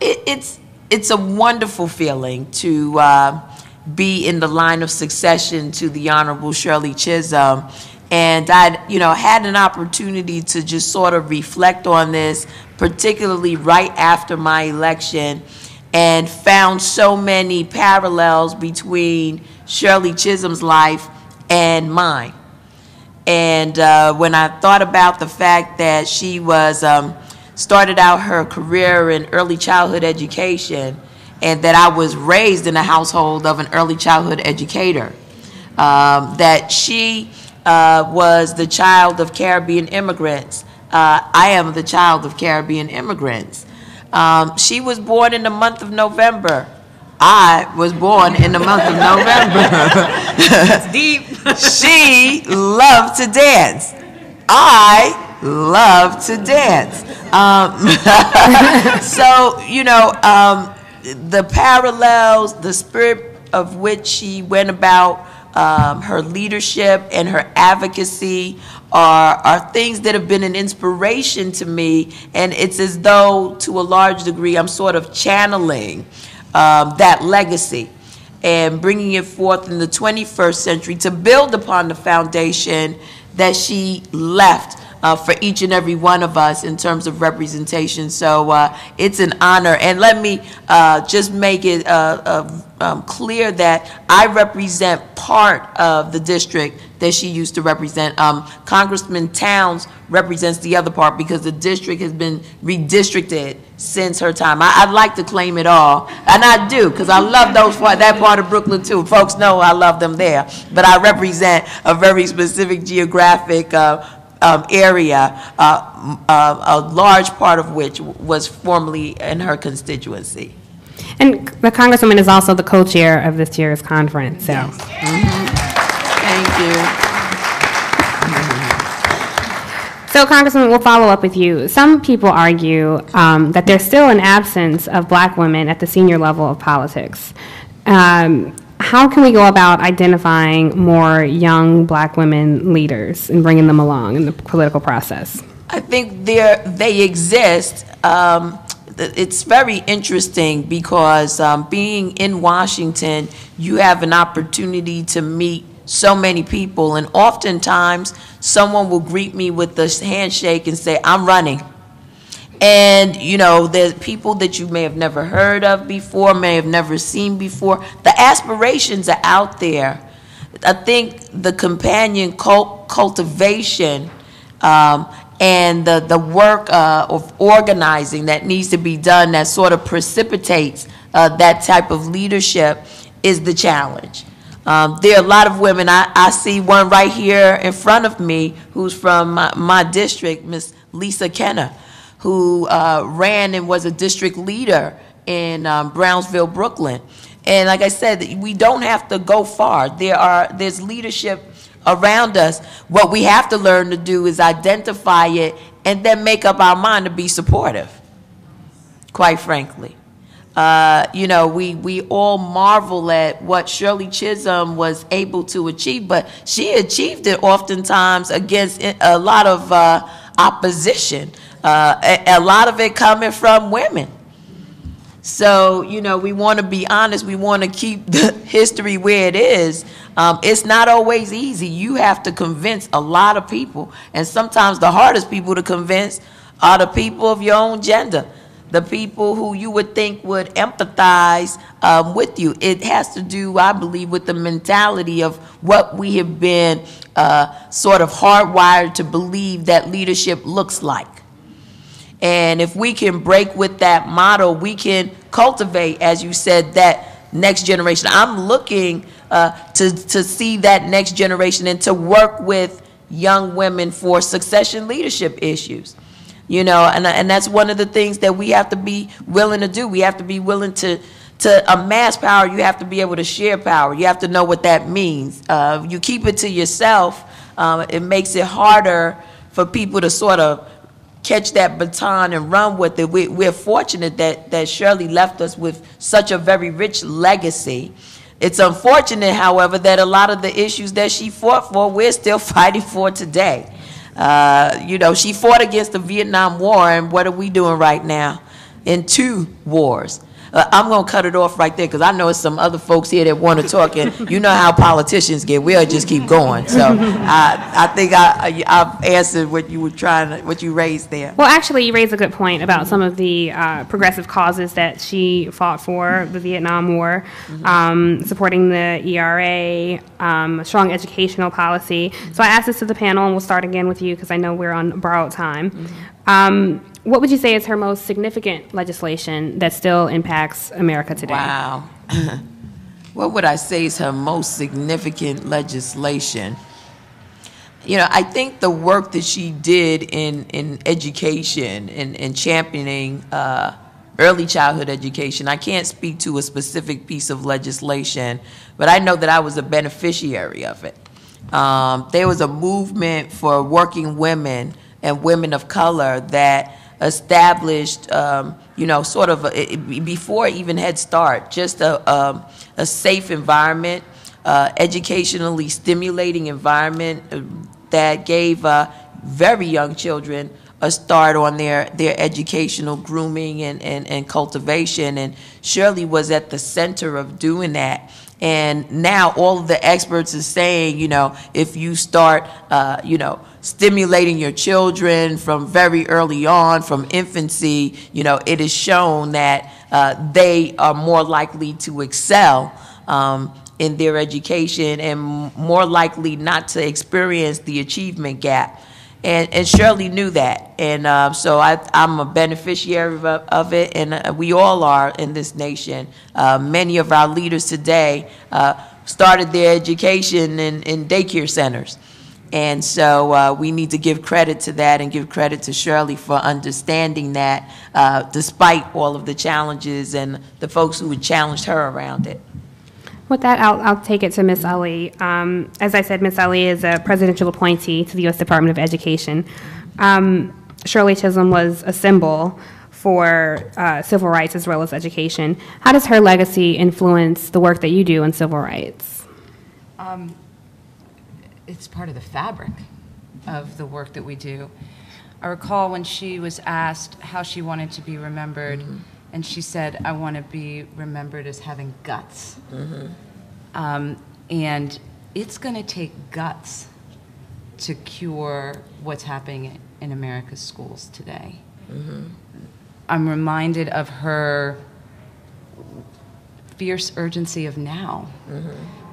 It's a wonderful feeling to be in the line of succession to the Honorable Shirley Chisholm. And I had an opportunity to just sort of reflect on this, particularly right after my election, and found so many parallels between Shirley Chisholm's life and mine. And when I thought about the fact that she was started out her career in early childhood education, and that I was raised in a household of an early childhood educator, that she was the child of Caribbean immigrants. I am the child of Caribbean immigrants. She was born in the month of November. I was born in the month of November. That's deep. She loved to dance. I love to dance. So, the parallels, the spirit of which she went about her leadership and her advocacy are things that have been an inspiration to me, and it's as though, to a large degree, I'm sort of channeling that legacy and bringing it forth in the 21st century to build upon the foundation that she left for each and every one of us in terms of representation. So it's an honor. And let me just make it clear that I represent part of the district that she used to represent. Congressman Towns represents the other part because the district has been redistricted since her time. I'd like to claim it all, and I do, because I love that part of Brooklyn too. Folks know I love them there, but I represent a very specific geographic area, a large part of which was formerly in her constituency. And the Congresswoman is also the co-chair of this year's conference. So. Yes. Thank you. So, Congresswoman, we'll follow up with you. Some people argue that there's still an absence of black women at the senior level of politics. How can we go about identifying more young black women leaders and bringing them along in the political process? I think they exist. It's very interesting because being in Washington, you have an opportunity to meet so many people, and oftentimes someone will greet me with the handshake and say, "I'm running." And, there's people that you may have never heard of before, may have never seen before. The aspirations are out there. I think the companion cultivation and the work of organizing that needs to be done that sort of precipitates that type of leadership is the challenge. There are a lot of women. I see one right here in front of me who's from my district, Miss Lisa Kenner, who ran and was a district leader in Brownsville, Brooklyn. And like I said, we don't have to go far. There's leadership around us. What we have to learn to do is identify it and then make up our mind to be supportive, quite frankly. We all marvel at what Shirley Chisholm was able to achieve, but she achieved it oftentimes against a lot of opposition. A lot of it coming from women. So, we want to be honest. We want to keep the history where it is. It's not always easy. You have to convince a lot of people. And sometimes the hardest people to convince are the people of your own gender, the people who you would think would empathize with you. It has to do, I believe, with the mentality of what we have been sort of hardwired to believe that leadership looks like. And if we can break with that model, we can cultivate, as you said, that next generation. I'm looking to see that next generation and to work with young women for succession leadership issues. you know, and that's one of the things that we have to be willing to do. We have to be willing to amass power. You have to be able to share power. You have to know what that means. You keep it to yourself, it makes it harder for people to sort of catch that baton and run with it. We're fortunate that Shirley left us with such a very rich legacy. It's unfortunate, however, that a lot of the issues that she fought for, we're still fighting for today. You know, she fought against the Vietnam War, and what are we doing right now? In 2 wars. I'm going to cut it off right there because I know there's some other folks here that want to talk, and you know how politicians get. We'll just keep going. So I think I've answered what you were what you raised there. Well, actually, you raised a good point about some of the progressive causes that she fought for, the Vietnam War, supporting the ERA, strong educational policy. So I asked this to the panel, and we'll start again with you because I know we're on borrowed time. What would you say is her most significant legislation that still impacts America today? Wow. What would I say is her most significant legislation? You know, I think the work that she did in education and championing early childhood education, I can't speak to a specific piece of legislation, but I know that I was a beneficiary of it. There was a movement for working women and women of color that established, you know, sort of before even Head Start, just a safe environment, educationally stimulating environment that gave very young children a start on their educational grooming and cultivation. And Shirley was at the center of doing that. And now all of the experts are saying, you know, if you start, you know, stimulating your children from very early on, from infancy, you know, it is shown that they are more likely to excel in their education and more likely not to experience the achievement gap. And Shirley knew that. And so I'm a beneficiary of it, and we all are in this nation. Many of our leaders today started their education in daycare centers. And so we need to give credit to that and give credit to Shirley for understanding that despite all of the challenges and the folks who had challenged her around it. With that, I'll take it to Ms. Ali. As I said, Ms. Ali is a presidential appointee to the U.S. Department of Education. Shirley Chisholm was a symbol for civil rights as well as education. How does her legacy influence the work that you do in civil rights? It's part of the fabric of the work that we do. I recall when she was asked how she wanted to be remembered, and she said, I want to be remembered as having guts. And it's going to take guts to cure what's happening in America's schools today. I'm reminded of her fierce urgency of now,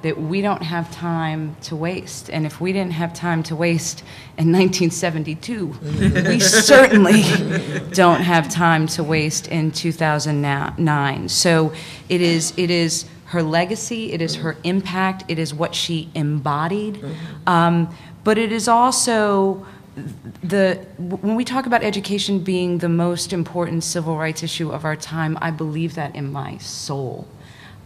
that we don't have time to waste. And if we didn't have time to waste in 1972, we certainly don't have time to waste in 2009. So it is her legacy, it is her impact, it is what she embodied. But it is also when we talk about education being the most important civil rights issue of our time, I believe that in my soul.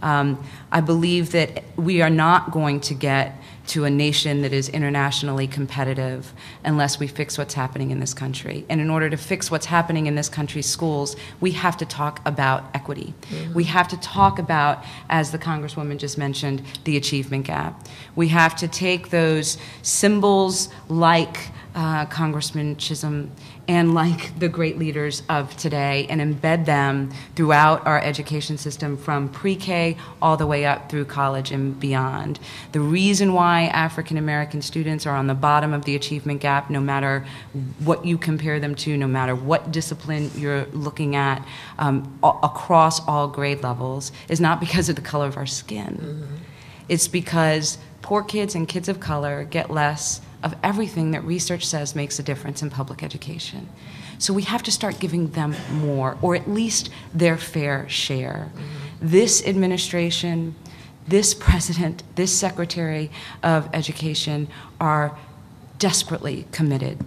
I believe that we are not going to get to a nation that is internationally competitive unless we fix what's happening in this country. And in order to fix what's happening in this country's schools, we have to talk about equity. We have to talk about, as the Congresswoman just mentioned, the achievement gap. We have to take those symbols like Congressman Chisholm and like the great leaders of today and embed them throughout our education system from pre-K all the way up through college and beyond. The reason why African American students are on the bottom of the achievement gap, no matter what you compare them to, no matter what discipline you're looking at across all grade levels, is not because of the color of our skin. It's because poor kids and kids of color get less of everything that research says makes a difference in public education. So we have to start giving them more, or at least their fair share. This administration, this president, this Secretary of Education are desperately committed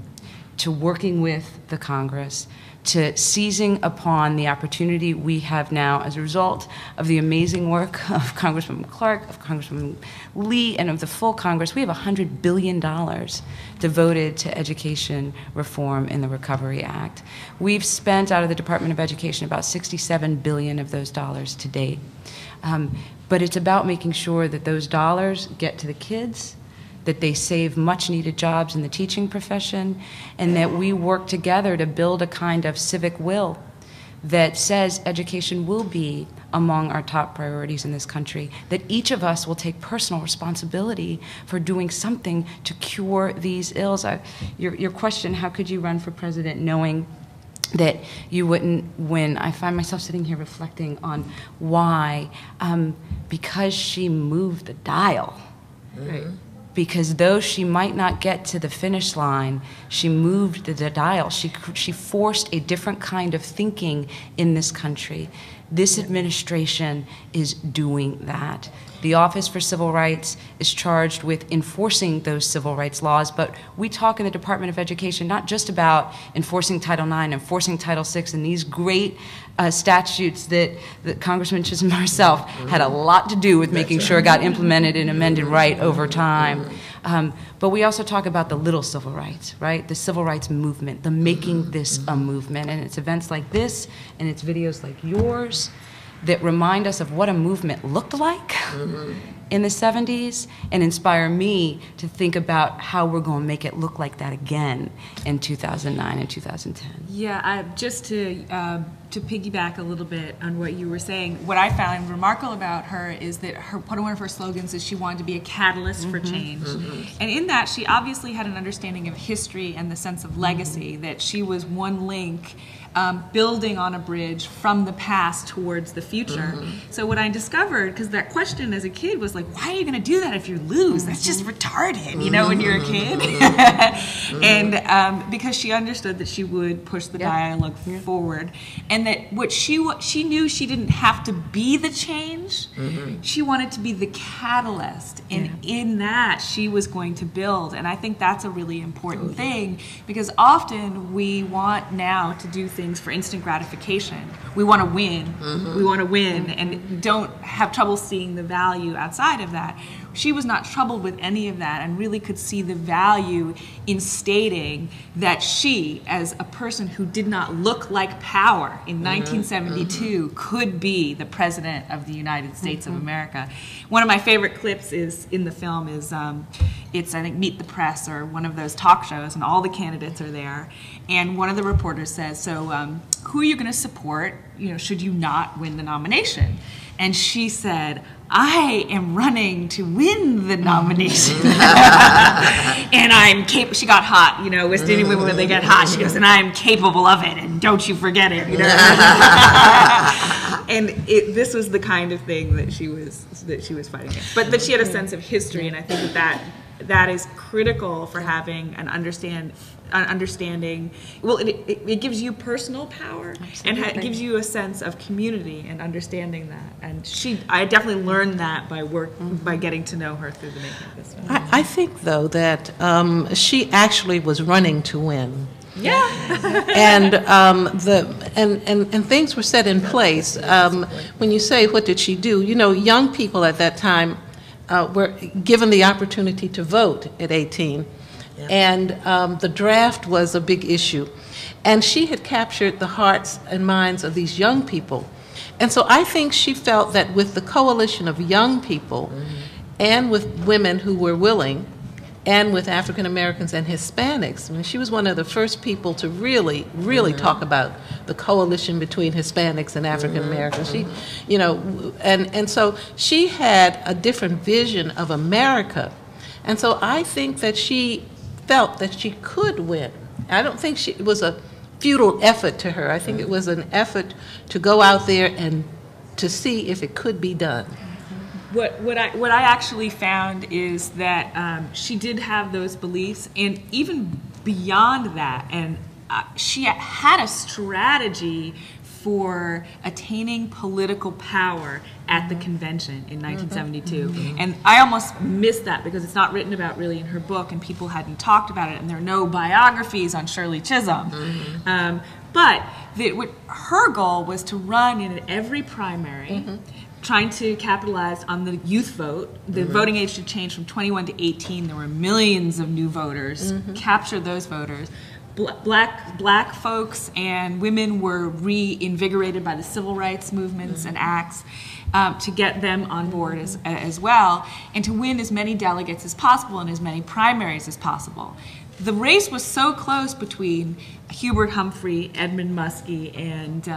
to working with the Congress, to seizing upon the opportunity we have now as a result of the amazing work of Congresswoman Clark, of Congresswoman Lee, and of the full Congress. We have $100 billion devoted to education reform in the Recovery Act. We've spent out of the Department of Education about $67 billion of those dollars to date. But it's about making sure that those dollars get to the kids, that they save much-needed jobs in the teaching profession, and that we work together to build a kind of civic will that says education will be among our top priorities in this country, that each of us will take personal responsibility for doing something to cure these ills. Your question, how could you run for president knowing that you wouldn't win? I find myself sitting here reflecting on why. Because she moved the dial. Right. Because though she might not get to the finish line, she moved the dial. She forced a different kind of thinking in this country. This administration is doing that. The Office for Civil Rights is charged with enforcing those civil rights laws, but we talk in the Department of Education not just about enforcing Title IX, enforcing Title VI, and these great statutes that Congressman Chisholm herself had a lot to do with making sure got implemented and amended right over time. But we also talk about the little civil rights, right? The civil rights movement, the making this a movement. And it's events like this, and it's videos like yours that remind us of what a movement looked like in the 70s and inspire me to think about how we're going to make it look like that again in 2009 and 2010. Yeah, just to piggyback a little bit on what you were saying, what I found remarkable about her is that one of her slogans is she wanted to be a catalyst for change. And in that, she obviously had an understanding of history and the sense of legacy, that she was one link building on a bridge from the past towards the future. So what I discovered, because that question as a kid was like, why are you going to do that if you lose? That's just retarded, you know, when you're a kid. And because she understood that she would push the dialogue forward, and that what she knew she didn't have to be the change. She wanted to be the catalyst, and in that she was going to build. And I think that's a really important thing, because often we want now to do things for instant gratification. We want to win. We want to win, and don't have trouble seeing the value outside of that. She was not troubled with any of that, and really could see the value in stating that she, as a person who did not look like power in 1972, could be the president of the United States of America. One of my favorite clips is in the film is it's, I think, Meet the Press, or one of those talk shows, and all the candidates are there. And one of the reporters says, so who are you going to support, you know, should you not win the nomination? And she said, I am running to win the nomination. And I'm capable. She got hot, you know, West Indian women, when they get hot, she goes, and I'm capable of it, and don't you forget it, you know. And this was the kind of thing that she was fighting against. But she had a sense of history, and I think that is critical for having an understanding. Well, it gives you personal power. Absolutely. And it gives you a sense of community and understanding that. And I definitely learned that by getting to know her through the making of this film. I think, though, that she actually was running to win. Yeah. And things were set in place. When you say, what did she do? You know, young people at that time were given the opportunity to vote at 18. And the draft was a big issue. And she had captured the hearts and minds of these young people. And so I think she felt that with the coalition of young people and with women who were willing, and with African Americans and Hispanics, I mean, she was one of the first people to really talk about the coalition between Hispanics and African Americans. She, you know, and so she had a different vision of America. And so I think that she felt that she could win. I don't think it was a futile effort to her. I think it was an effort to go out there and to see if it could be done. What I actually found is that she did have those beliefs, and even beyond that, and she had a strategy for attaining political power at the convention in 1972. And I almost missed that because it's not written about really in her book, and people hadn't talked about it, and there are no biographies on Shirley Chisholm. But her goal was to run in every primary, trying to capitalize on the youth vote. The voting age should change from 21 to 18. There were millions of new voters. Capture those voters. Black folks and women were reinvigorated by the civil rights movements and acts to get them on board as well, and to win as many delegates as possible and as many primaries as possible. The race was so close between Hubert Humphrey, Edmund Muskie, and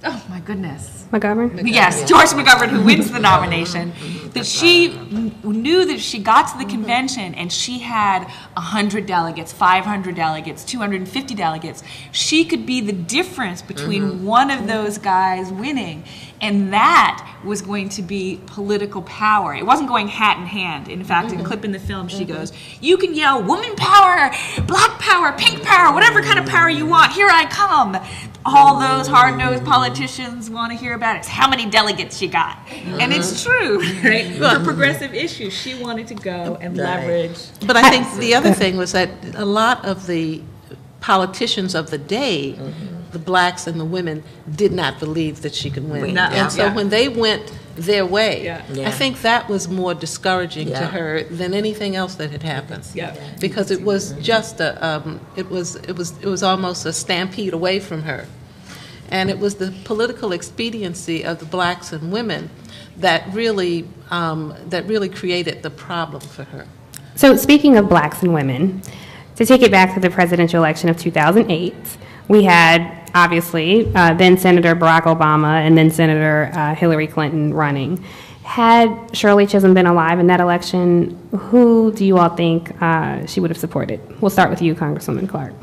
oh my goodness, McGovern? Yes, George McGovern, who wins the nomination, that she knew that if she got to the convention and she had 100 delegates, 500 delegates, 250 delegates, she could be the difference between one of those guys winning. And that was going to be political power. It wasn't going hat in hand. In fact, in a clip in the film, she goes, "You can yell woman power, black power, pink power, whatever kind of power you want. Here I come." All those hard-nosed politicians want to hear about it. It's how many delegates you got. And it's true, right? For progressive issues, she wanted to go and leverage. But I think the other thing was that a lot of the politicians of the day, the blacks and the women, did not believe that she could win. And so when they went their way, I think that was more discouraging to her than anything else that had happened. Because it was just it was almost a stampede away from her. And it was the political expediency of the blacks and women that really created the problem for her. So speaking of blacks and women, to take it back to the presidential election of 2008, we had, obviously, then Senator Barack Obama and then Senator Hillary Clinton running. Had Shirley Chisholm been alive in that election, who do you all think she would have supported? We'll start with you, Congresswoman Clark.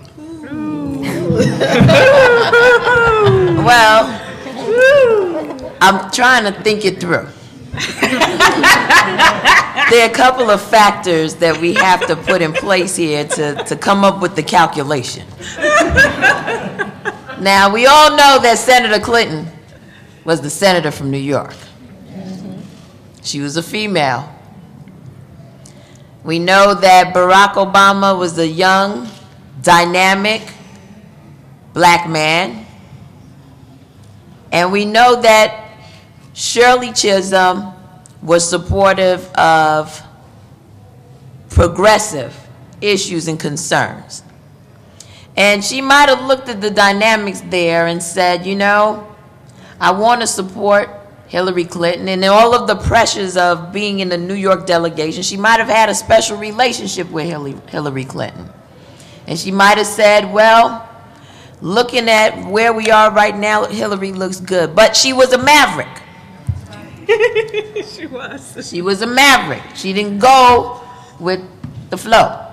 Well, I'm trying to think it through. There are a couple of factors that we have to put in place here to come up with the calculation. Now, we all know that Senator Clinton was the senator from New York. She was a female. We know that Barack Obama was a young, dynamic black man. And we know that Shirley Chisholm was supportive of progressive issues and concerns. And she might have looked at the dynamics there and said, you know, I want to support Hillary Clinton, and all of the pressures of being in the New York delegation, she might have had a special relationship with Hillary Clinton. And she might have said, well, looking at where we are right now, Hillary looks good. But she was a maverick. She was. She was a maverick. She didn't go with the flow.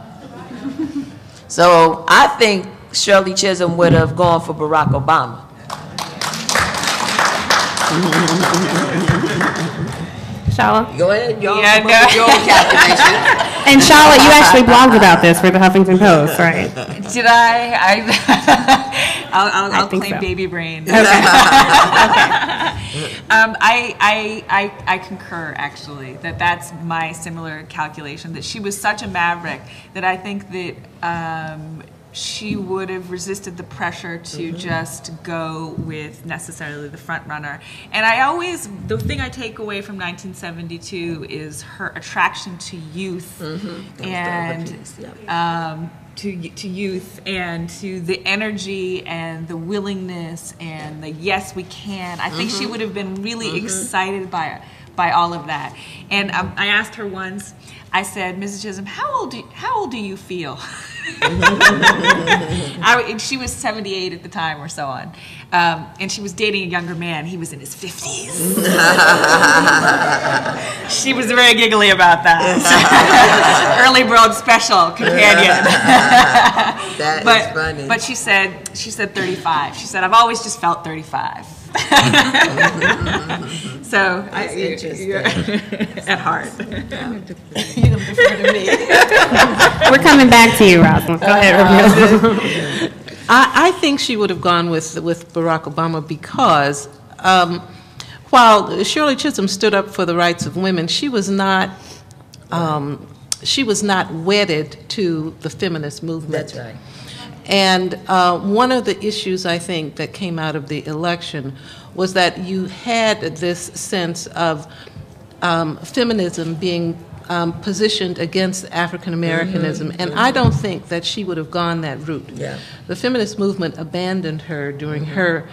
So I think Shirley Chisholm would have gone for Barack Obama. Shala? Go ahead, y'all. Your calculation. And Shala, you actually blogged about this for the Huffington Post, right? Did I? I'll claim so. baby brain. Okay. I concur, actually, that's my similar calculation, that she was such a maverick that I think that she would have resisted the pressure to just go with necessarily the front runner. And the thing I take away from 1972 is her attraction to youth and to youth and to the energy and the willingness and the yes we can. I think she would have been really excited by all of that. And I asked her once, I said, Mrs. Chisholm, how old do you feel? She was 78 at the time or so on. And she was dating a younger man. He was in his 50s. She was very giggly about that. Early World Special companion. That is funny. But she said 35. She said, I've always just felt 35. So that's interesting. At heart. You defer to me. We're coming back to you, Rosalind. Go ahead. I think she would have gone with Barack Obama because while Shirley Chisholm stood up for the rights of women, she was not wedded to the feminist movement. That's right. And one of the issues I think that came out of the election was that you had this sense of feminism being positioned against African Americanism, and I don't think that she would have gone that route. Yeah. The feminist movement abandoned her during her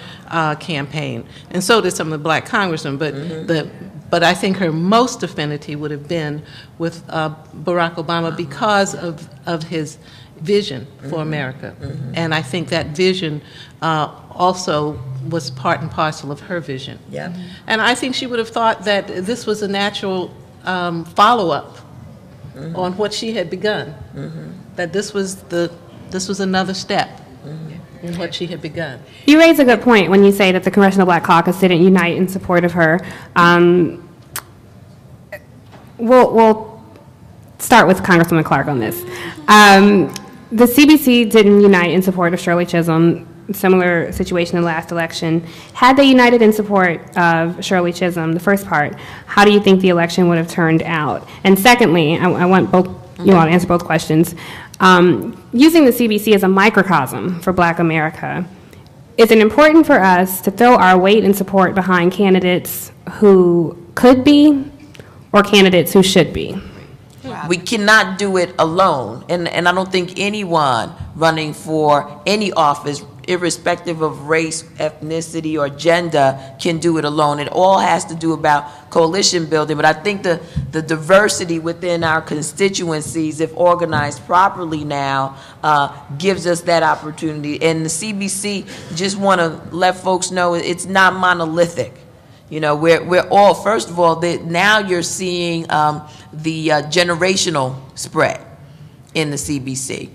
campaign, and so did some of the black congressmen. But I think her most affinity would have been with Barack Obama because of his vision for America, and I think that vision also was part and parcel of her vision. Yeah. And I think she would have thought that this was a natural follow-up on what she had begun. That this was another step in what she had begun. You raise a good point when you say that the Congressional Black Caucus didn't unite in support of her. We'll start with Congresswoman Clark on this. The CBC didn't unite in support of Shirley Chisholm. Similar situation in the last election. Had they united in support of Shirley Chisholm, the first part, how do you think the election would have turned out? And secondly, I want both you all to answer both questions. Using the CBC as a microcosm for Black America, is it important for us to throw our weight and support behind candidates who could be or candidates who should be? We cannot do it alone, and I don't think anyone running for any office, irrespective of race, ethnicity, or gender, can do it alone. It all has to do about coalition building, but I think the diversity within our constituencies, if organized properly now, gives us that opportunity. And the CBC, just want to let folks know, it's not monolithic. You know, we're all, first of all, now you're seeing the generational spread in the CBC.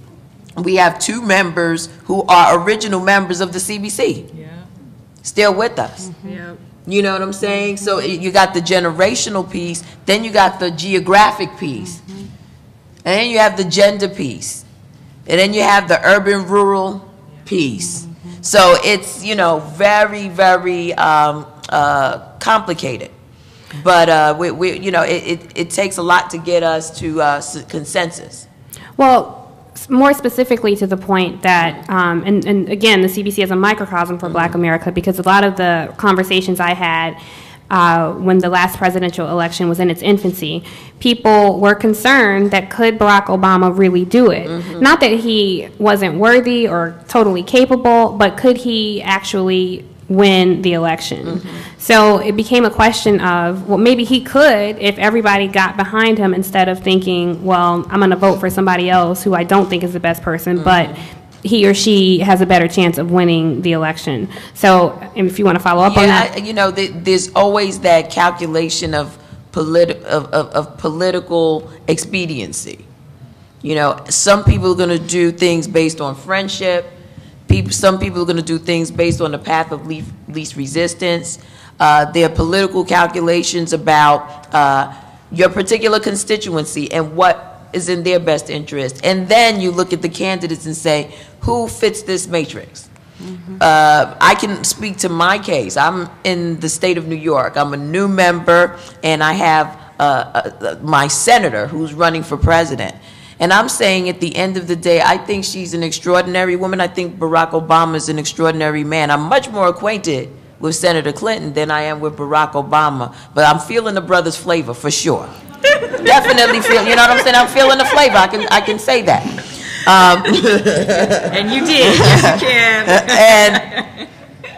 We have 2 members who are original members of the CBC, still with us. You know what I'm saying? So you got the generational piece, then you got the geographic piece, and then you have the gender piece, and then you have the urban-rural piece. So it's, you know, very, very complicated. But you know, it takes a lot to get us to consensus. Well, more specifically to the point that, and again, the CBC is a microcosm for Black America, because a lot of the conversations I had when the last presidential election was in its infancy, people were concerned that could Barack Obama really do it? Not that he wasn't worthy or totally capable, but could he actually win the election? So it became a question of, well, maybe he could if everybody got behind him, instead of thinking, well, I'm going to vote for somebody else who I don't think is the best person, but he or she has a better chance of winning the election. So if you want to follow up on that. You know, there's always that calculation of political expediency. You know, some people are going to do things based on friendship. Some people are going to do things based on the path of least resistance. There are political calculations about your particular constituency and what is in their best interest. And then you look at the candidates and say, who fits this matrix? I can speak to my case. I'm in the state of New York. I'm a new member, and I have my senator who's running for president. And I'm saying, at the end of the day, I think she's an extraordinary woman. I think Barack Obama is an extraordinary man. I'm much more acquainted with Senator Clinton than I am with Barack Obama. But I'm feeling the brother's flavor for sure. Definitely feel, you know what I'm saying? I'm feeling the flavor. I can say that. And you did. Yes, you can. And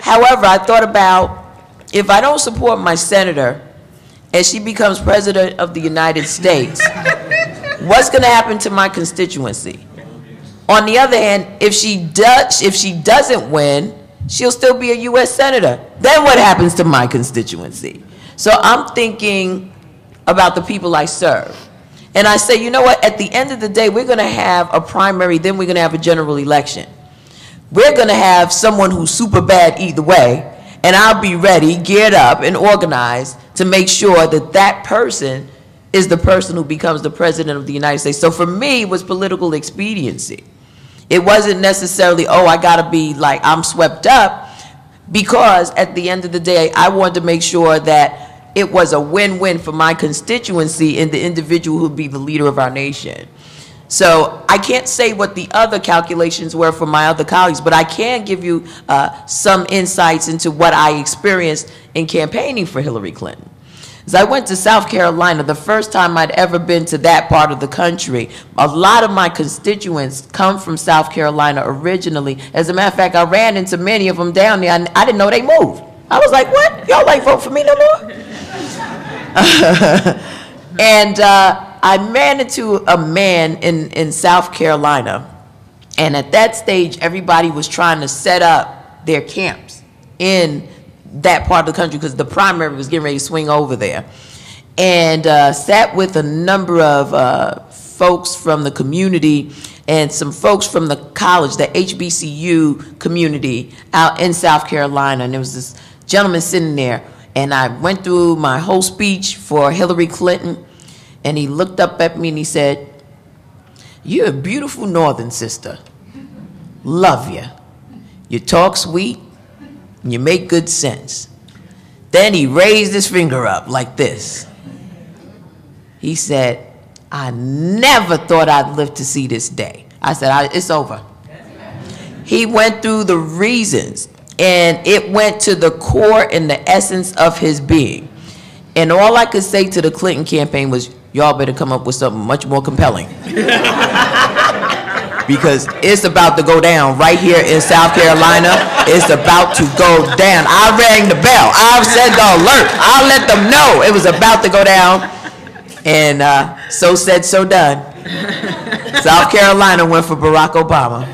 however, I thought about, if I don't support my senator and she becomes president of the United States, what's going to happen to my constituency? On the other hand, if she doesn't win, she'll still be a U.S. senator. Then what happens to my constituency? So I'm thinking about the people I serve. And I say, you know what? At the end of the day, we're going to have a primary, then we're going to have a general election. We're going to have someone who's super bad either way, and I'll be ready, geared up, and organized to make sure that that person is the person who becomes the president of the United States. So for me, it was political expediency. It wasn't necessarily, oh, I gotta be like, I'm swept up, because at the end of the day, I wanted to make sure that it was a win-win for my constituency and the individual who would be the leader of our nation. So I can't say what the other calculations were for my other colleagues, but I can give you some insights into what I experienced in campaigning for Hillary Clinton. As I went to South Carolina, the first time I'd ever been to that part of the country, a lot of my constituents come from South Carolina originally. As a matter of fact, I ran into many of them down there. I didn't know they moved. I was like, what? Y'all like vote for me no more? And I ran into a man in South Carolina, and at that stage, everybody was trying to set up their camps in that part of the country because the primary was getting ready to swing over there. And sat with a number of folks from the community and some folks from the college, the HBCU community out in South Carolina. And there was this gentleman sitting there, and I went through my whole speech for Hillary Clinton, and he looked up at me and he said, "You're a beautiful Northern sister. Love you. You talk sweet, and you make good sense." Then he raised his finger up like this. He said, "I never thought I'd live to see this day." I said, "It's over." He went through the reasons, and it went to the core and the essence of his being. And all I could say to the Clinton campaign was, y'all better come up with something much more compelling. Because it's about to go down right here in South Carolina. It's about to go down. I rang the bell. I said the alert. I let them know it was about to go down. And so said, so done. South Carolina went for Barack Obama.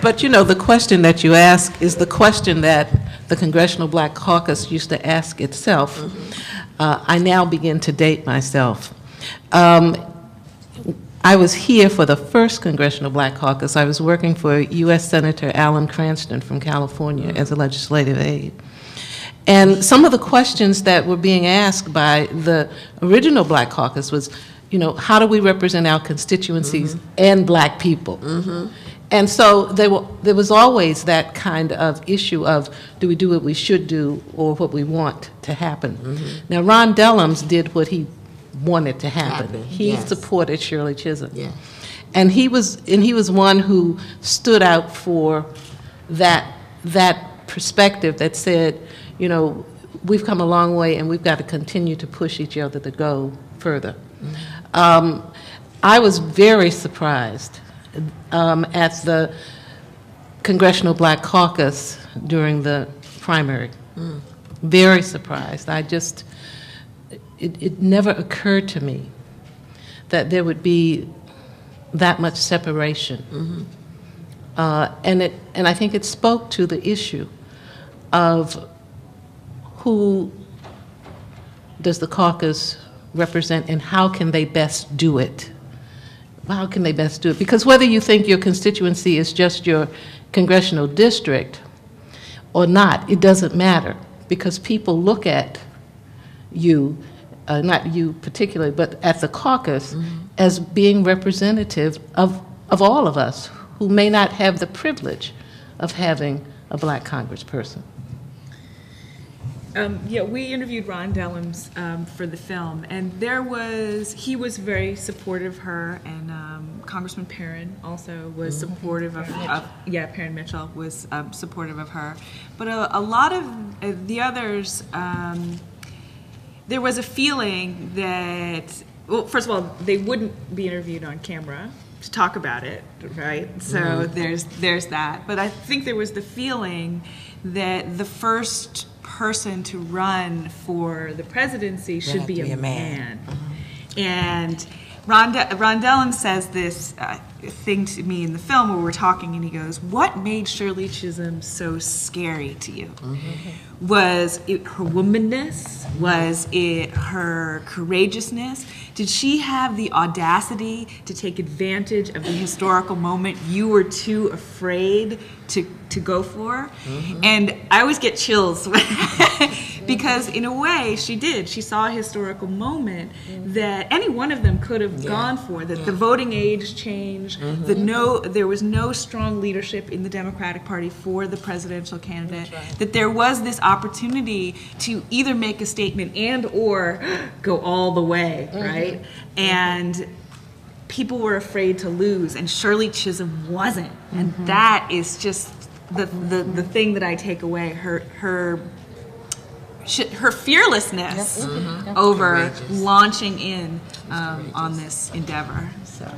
But you know, the question that you ask is the question that the Congressional Black Caucus used to ask itself. I now begin to date myself. I was here for the first Congressional Black Caucus. I was working for U.S. Senator Alan Cranston from California as a legislative aide. And some of the questions that were being asked by the original Black Caucus was, you know, how do we represent our constituencies and black people? And so there was always that kind of issue of, do we do what we should do or what we want to happen? Now, Ron Dellums did what he wanted to happen. He supported Shirley Chisholm. And he was one who stood out for that perspective that said, you know, we've come a long way and we've got to continue to push each other to go further. I was very surprised at the Congressional Black Caucus during the primary. Very surprised. It never occurred to me that there would be that much separation. And I think it spoke to the issue of who does the caucus represent and how can they best do it? How can they best do it? Because whether you think your constituency is just your congressional district or not, it doesn't matter, because people look at you, not you particularly, but at the caucus as being representative of all of us who may not have the privilege of having a black congressperson. Yeah, we interviewed Ron Dellums for the film, and he was very supportive of her, and Congressman Perrin also was supportive of Perrin Mitchell was supportive of her. But a lot of the others, there was a feeling that, well, first of all, they wouldn't be interviewed on camera to talk about it, right? So there's that. But I think there was the feeling that the first person to run for the presidency should be a man. And Ron Dellums says this thing to me in the film where we're talking, and he goes, "What made Shirley Chisholm so scary to you? Was it her womanness? Was it her courageousness? Did she have the audacity to take advantage of the historical moment you were too afraid to go for?" And I always get chills because in a way she did. She saw a historical moment that any one of them could have gone for, that the voting age changed, there was no strong leadership in the Democratic Party for the presidential candidate, that there was this opportunity to either make a statement and or go all the way, right? And people were afraid to lose, and Shirley Chisholm wasn't. And that is just the thing that I take away, her fearlessness over launching in on this endeavor. So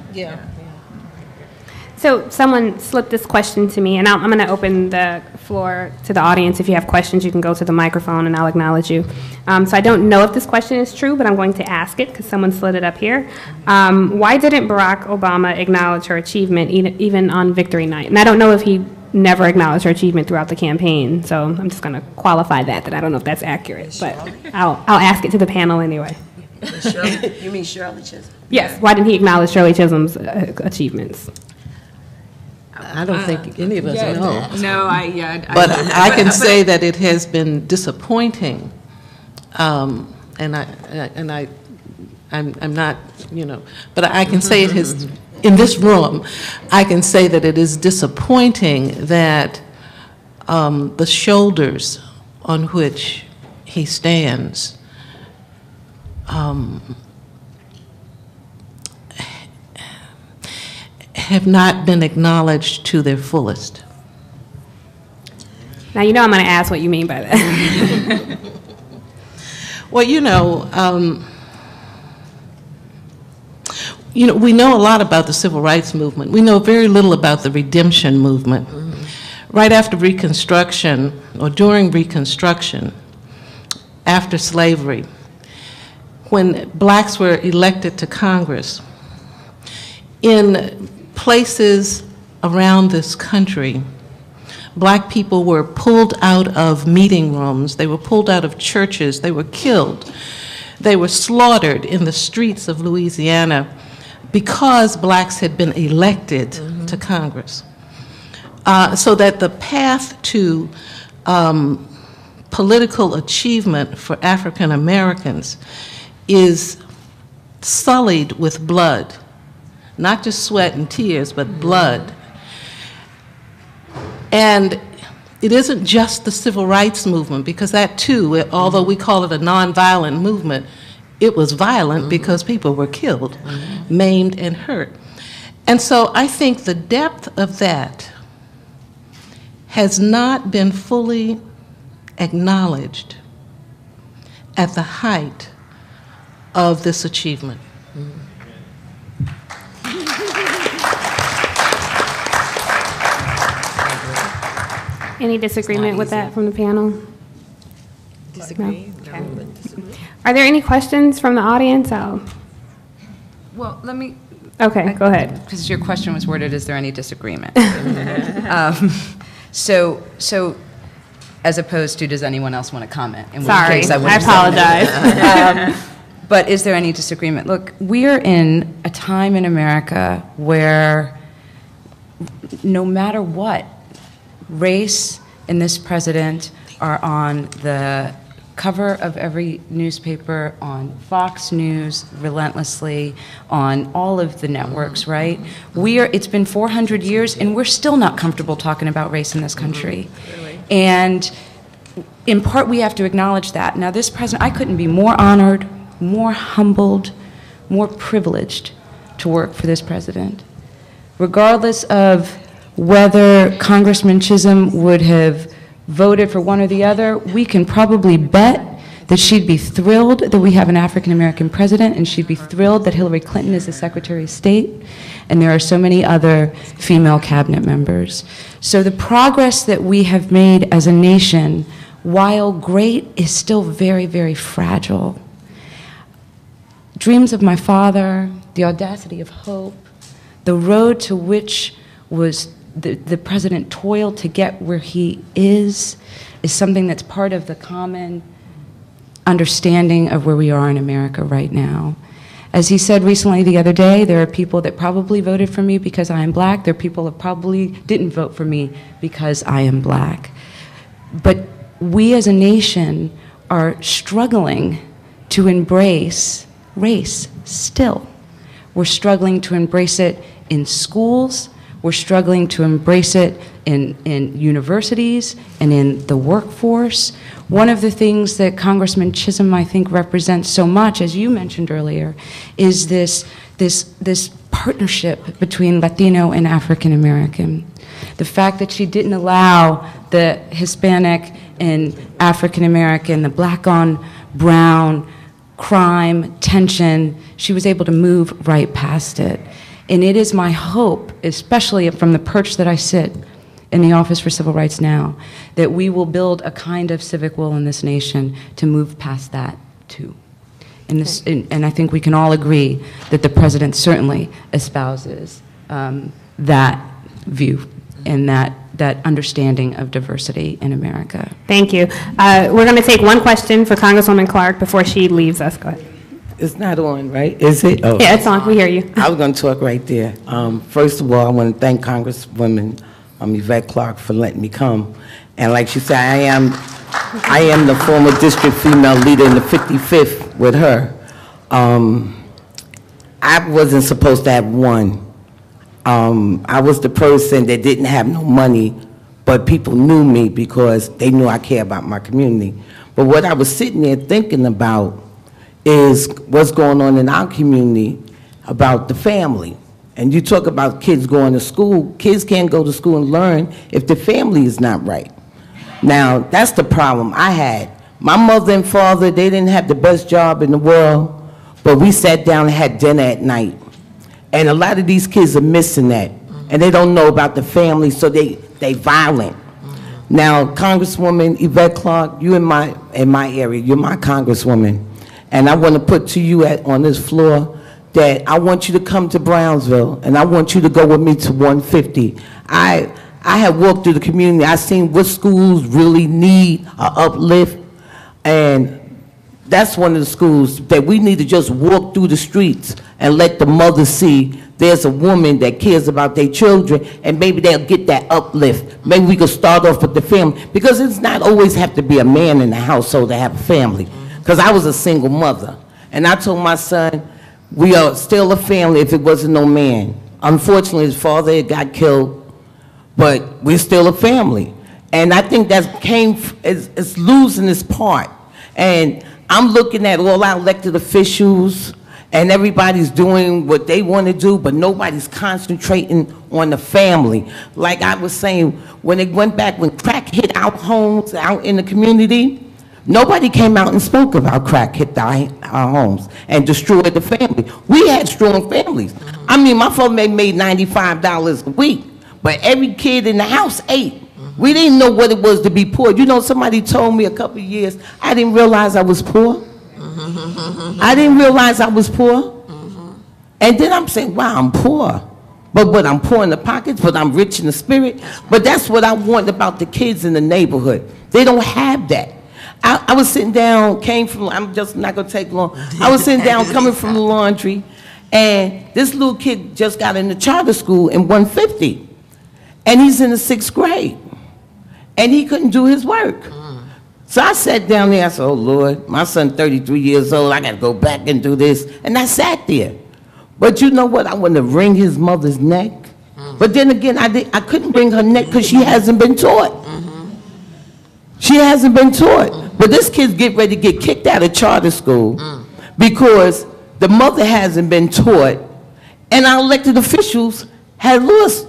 So someone slipped this question to me, and I'm going to open the floor to the audience. If you have questions, you can go to the microphone, and I'll acknowledge you. So I don't know if this question is true, but I'm going to ask it because someone slid it up here. Why didn't Barack Obama acknowledge her achievement even on Victory Night? And I don't know if he never acknowledged her achievement throughout the campaign, so I'm just going to qualify that I don't know if that's accurate, but I'll ask it to the panel anyway. You mean Shirley Chisholm? Yes. Why didn't he acknowledge Shirley Chisholm's achievements? I don't think any of us know. No, but I can say that it has been disappointing, and I'm not, but I can say it has, in this room, I can say that it is disappointing that the shoulders on which he stands have not been acknowledged to their fullest. Now, I'm going to ask what you mean by that. Well, we know a lot about the civil rights movement. We know very little about the redemption movement. Right after Reconstruction, or during Reconstruction, after slavery, when blacks were elected to Congress, in places around this country, black people were pulled out of meeting rooms, they were pulled out of churches, they were killed, they were slaughtered in the streets of Louisiana because blacks had been elected to Congress. So that the path to political achievement for African Americans is sullied with blood. Not just sweat and tears, but blood. And it isn't just the civil rights movement, because that too, although we call it a nonviolent movement, it was violent because people were killed, maimed, and hurt. And so I think the depth of that has not been fully acknowledged at the height of this achievement. Any disagreement with that from the panel? Disagree? No? Okay. Are there any questions from the audience? Well, let me... Okay, go ahead. Because your question was worded, is there any disagreement? So as opposed to, does anyone else want to comment? In Sorry, which case I apologize. But is there any disagreement? Look, we are in a time in America where no matter what, race and this president are on the cover of every newspaper, on Fox News relentlessly, on all of the networks, right? It's been 400 years and we're still not comfortable talking about race in this country. And in part we have to acknowledge that. Now this president, I couldn't be more honored, more humbled, more privileged to work for this president. Regardless of whether Congressman Chisholm would have voted for one or the other, we can probably bet that she'd be thrilled that we have an African-American president, and she'd be thrilled that Hillary Clinton is the Secretary of State, and there are so many other female cabinet members. So the progress that we have made as a nation, while great, is still very, very fragile. Dreams of my father, the audacity of hope, the road to which was the president toiled to get where he is something that's part of the common understanding of where we are in America right now. As he said recently the other day, there are people that probably voted for me because I am black. There are people that probably didn't vote for me because I am black. But we as a nation are struggling to embrace race still. We're struggling to embrace it in schools. We're struggling to embrace it in universities and in the workforce. One of the things that Congressman Chisholm, I think, represents so much, as you mentioned earlier, is this partnership between Latino and African American. The fact that she didn't allow the Hispanic and African American, the black on brown crime, tension, she was able to move right past it. And it is my hope, especially from the perch that I sit in the Office for Civil Rights now, that we will build a kind of civic will in this nation to move past that too. And I think we can all agree that the president certainly espouses that view and that understanding of diversity in America. Thank you. We're going to take one question for Congresswoman Clark before she leaves us. Go ahead. It's not on, right? Is it? Oh. Yeah, it's on. We hear you. I was going to talk right there. First of all, I want to thank Congresswoman Yvette Clark for letting me come. And like she said, I am the former district female leader in the 55th with her. I wasn't supposed to have one. I was the person that didn't have no money, but people knew me because they knew I care about my community. But what I was sitting there thinking about is what's going on in our community about the family. And you talk about kids going to school. Kids can't go to school and learn if the family is not right. Now, that's the problem I had. My mother and father, they didn't have the best job in the world, but we sat down and had dinner at night. And a lot of these kids are missing that. And they don't know about the family, so they violent. Now, Congresswoman Yvette Clark, you in my area, you're my Congresswoman. And I want to put to you on this floor that I want you to come to Brownsville, and I want you to go with me to 150. I have walked through the community. I've seen what schools really need an uplift, and that's one of the schools that we need to just walk through the streets and let the mothers see there's a woman that cares about their children, and maybe they'll get that uplift. Maybe we could start off with the family, because it's not always have to be a man in the household to have a family. Because I was a single mother, and I told my son, we are still a family if it wasn't no man. Unfortunately, his father had got killed, but we're still a family. And I think that it's losing its part. And I'm looking at all our elected officials, and everybody's doing what they want to do, but nobody's concentrating on the family. Like I was saying, when it went back, when crack hit our homes out in the community, nobody came out and spoke about crack hit our homes and destroyed the family. We had strong families. I mean, my father made $95 a week, but every kid in the house ate. We didn't know what it was to be poor. You know, somebody told me a couple of years, I didn't realize I was poor. I didn't realize I was poor. And then I'm saying, wow, I'm poor. But I'm poor in the pockets, but I'm rich in the spirit. But that's what I want about the kids in the neighborhood. They don't have that. I was sitting down, I'm just not going to take long. I was sitting down coming from the laundry, and this little kid just got into charter school in 150. And he's in the 6th grade. And he couldn't do his work. So I sat down there, I said, oh Lord, my son 33 years old, I got to go back and do this. And I sat there. But you know what? I wanted to wring his mother's neck. But then again, I couldn't wring her neck because she hasn't been taught. She hasn't been taught. But this kid's getting ready to get kicked out of charter school because the mother hasn't been taught, and our elected officials had lost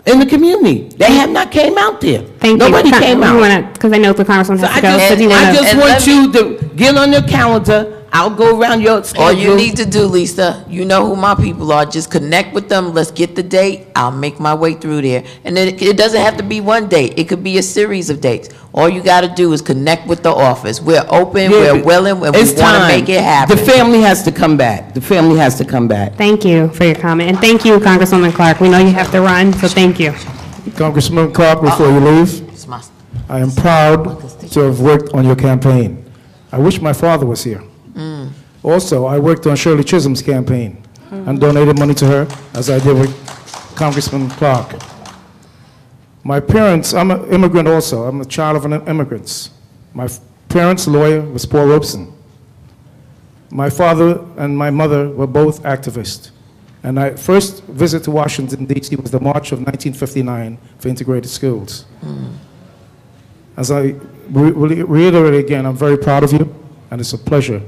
in the community. They have not came out there. Thank Nobody you. came out. Because I know the Congressman has to go. I just want you to get on your calendar. I'll go around your schedule. All you need to do, Lisa, you know who my people are. Just connect with them. Let's get the date. I'll make my way through there. And then it doesn't have to be one date. It could be a series of dates. All you got to do is connect with the office. We're open, we're willing, and we want to make it happen. The family has to come back. The family has to come back. Thank you for your comment. And thank you, Congresswoman Clark. We know you have to run, so thank you. Congressman Clark, before you leave, I am proud to have worked on your campaign. I wish my father was here. Also, I worked on Shirley Chisholm's campaign and donated money to her, as I did with Congressman Clark. My parents, I'm an immigrant also. I'm a child of immigrants. My parents' lawyer was Paul Robeson. My father and my mother were both activists. And my first visit to Washington, D.C. was the March of 1959 for integrated schools. As I reiterate again, I'm very proud of you, and it's a pleasure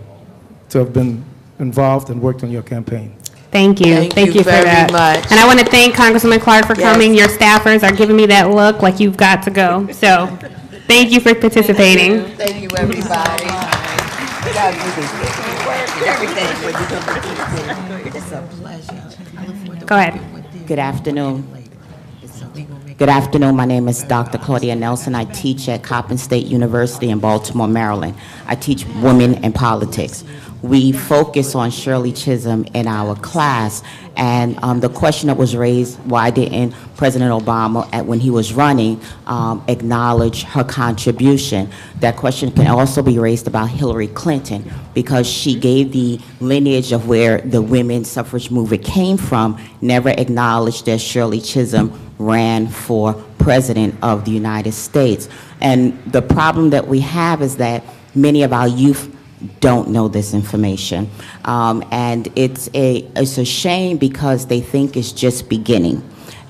to have been involved and worked on your campaign. Thank you. Thank you for very that. much. And I want to thank Congresswoman Clark for coming. Your staffers are giving me that look like you've got to go. So thank you for participating. Thank you, everybody. It's a pleasure. Go ahead. Good afternoon. Good afternoon. My name is Dr. Claudia Nelson. I teach at Coppin State University in Baltimore, Maryland. I teach women in politics. We focus on Shirley Chisholm in our class, and the question that was raised, why didn't President Obama, when he was running, acknowledge her contribution? That question can also be raised about Hillary Clinton, because she gave the lineage of where the women's suffrage movement came from, never acknowledged that Shirley Chisholm ran for president of the United States. And the problem that we have is that many of our youth don't know this information. And it's a shame, because they think it's just beginning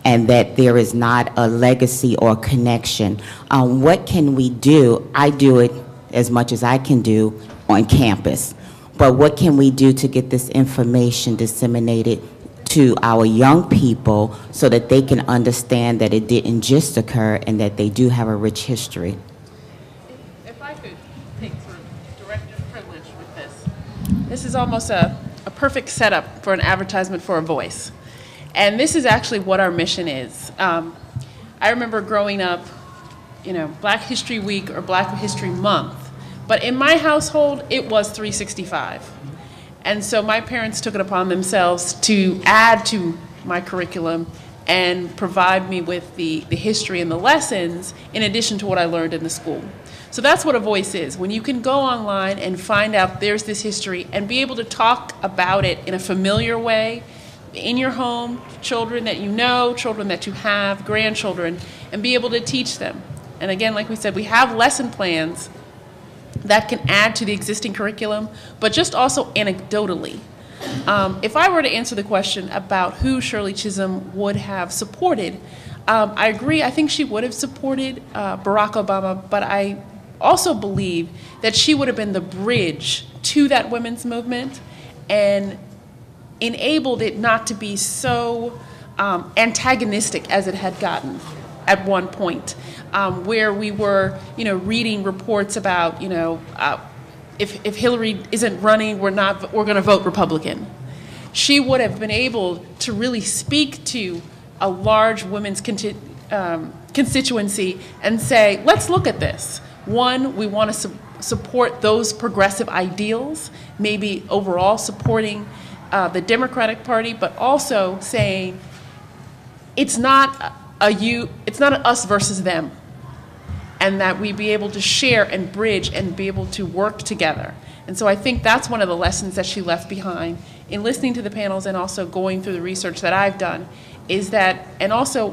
and that there is not a legacy or connection. What can we do? I do it as much as I can do on campus. But what can we do to get this information disseminated to our young people so that they can understand that it didn't just occur and that they do have a rich history? If I could take sort of director privilege with this. This is almost a perfect setup for an advertisement for a voice. And this is actually what our mission is. I remember growing up, Black History Week or Black History Month. But in my household, it was 365. And so my parents took it upon themselves to add to my curriculum and provide me with the history and the lessons in addition to what I learned in the school. So that's what a voice is. When you can go online and find out there's this history and be able to talk about it in a familiar way in your home, children that you know, children that you have, grandchildren, and be able to teach them. And again, like we said, we have lesson plans that can add to the existing curriculum, but just also anecdotally. If I were to answer the question about who Shirley Chisholm would have supported, I agree, I think she would have supported Barack Obama, but I also believe that she would have been the bridge to that women's movement and enabled it not to be so antagonistic as it had gotten at one point, where we were, reading reports about, if Hillary isn't running, we're going to vote Republican. She would have been able to really speak to a large women's constituency and say, let's look at this. One, we want to support those progressive ideals, maybe overall supporting the Democratic Party, but also saying it's not it's not an us versus them, and that we be able to share and bridge and be able to work together. And so I think that's one of the lessons that she left behind in listening to the panels and also going through the research that I've done, is that, and also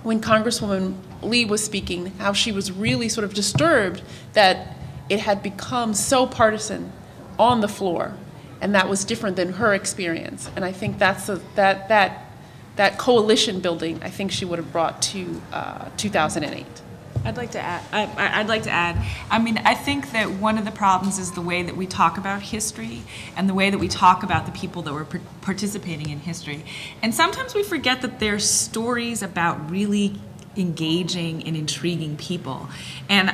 when Congresswoman Lee was speaking, how she was really sort of disturbed that it had become so partisan on the floor, and that was different than her experience. And I think that's that coalition building, I think she would have brought to 2008. I'd like to add. I mean, I think that one of the problems is the way that we talk about history and the way that we talk about the people that were participating in history. And sometimes we forget that there's stories about really engaging and intriguing people. And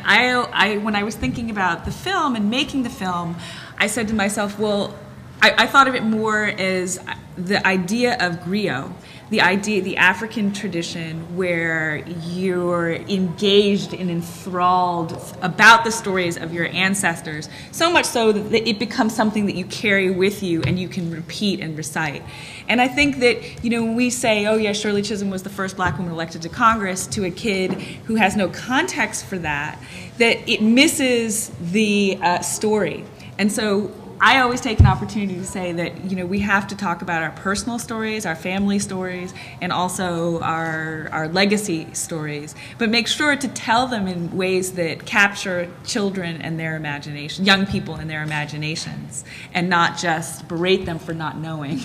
when I was thinking about the film and making the film, I said to myself, well, I thought of it more as the idea of griot, the African tradition where you're engaged and enthralled about the stories of your ancestors, so much so that it becomes something that you carry with you and you can repeat and recite. And I think that, when we say, oh yeah, Shirley Chisholm was the first Black woman elected to Congress, to a kid who has no context for that it misses the story. And so I always take an opportunity to say that, you know, we have to talk about our personal stories, our family stories, and also our legacy stories, but make sure to tell them in ways that capture children and their imagination, young people and their imaginations, and not just berate them for not knowing.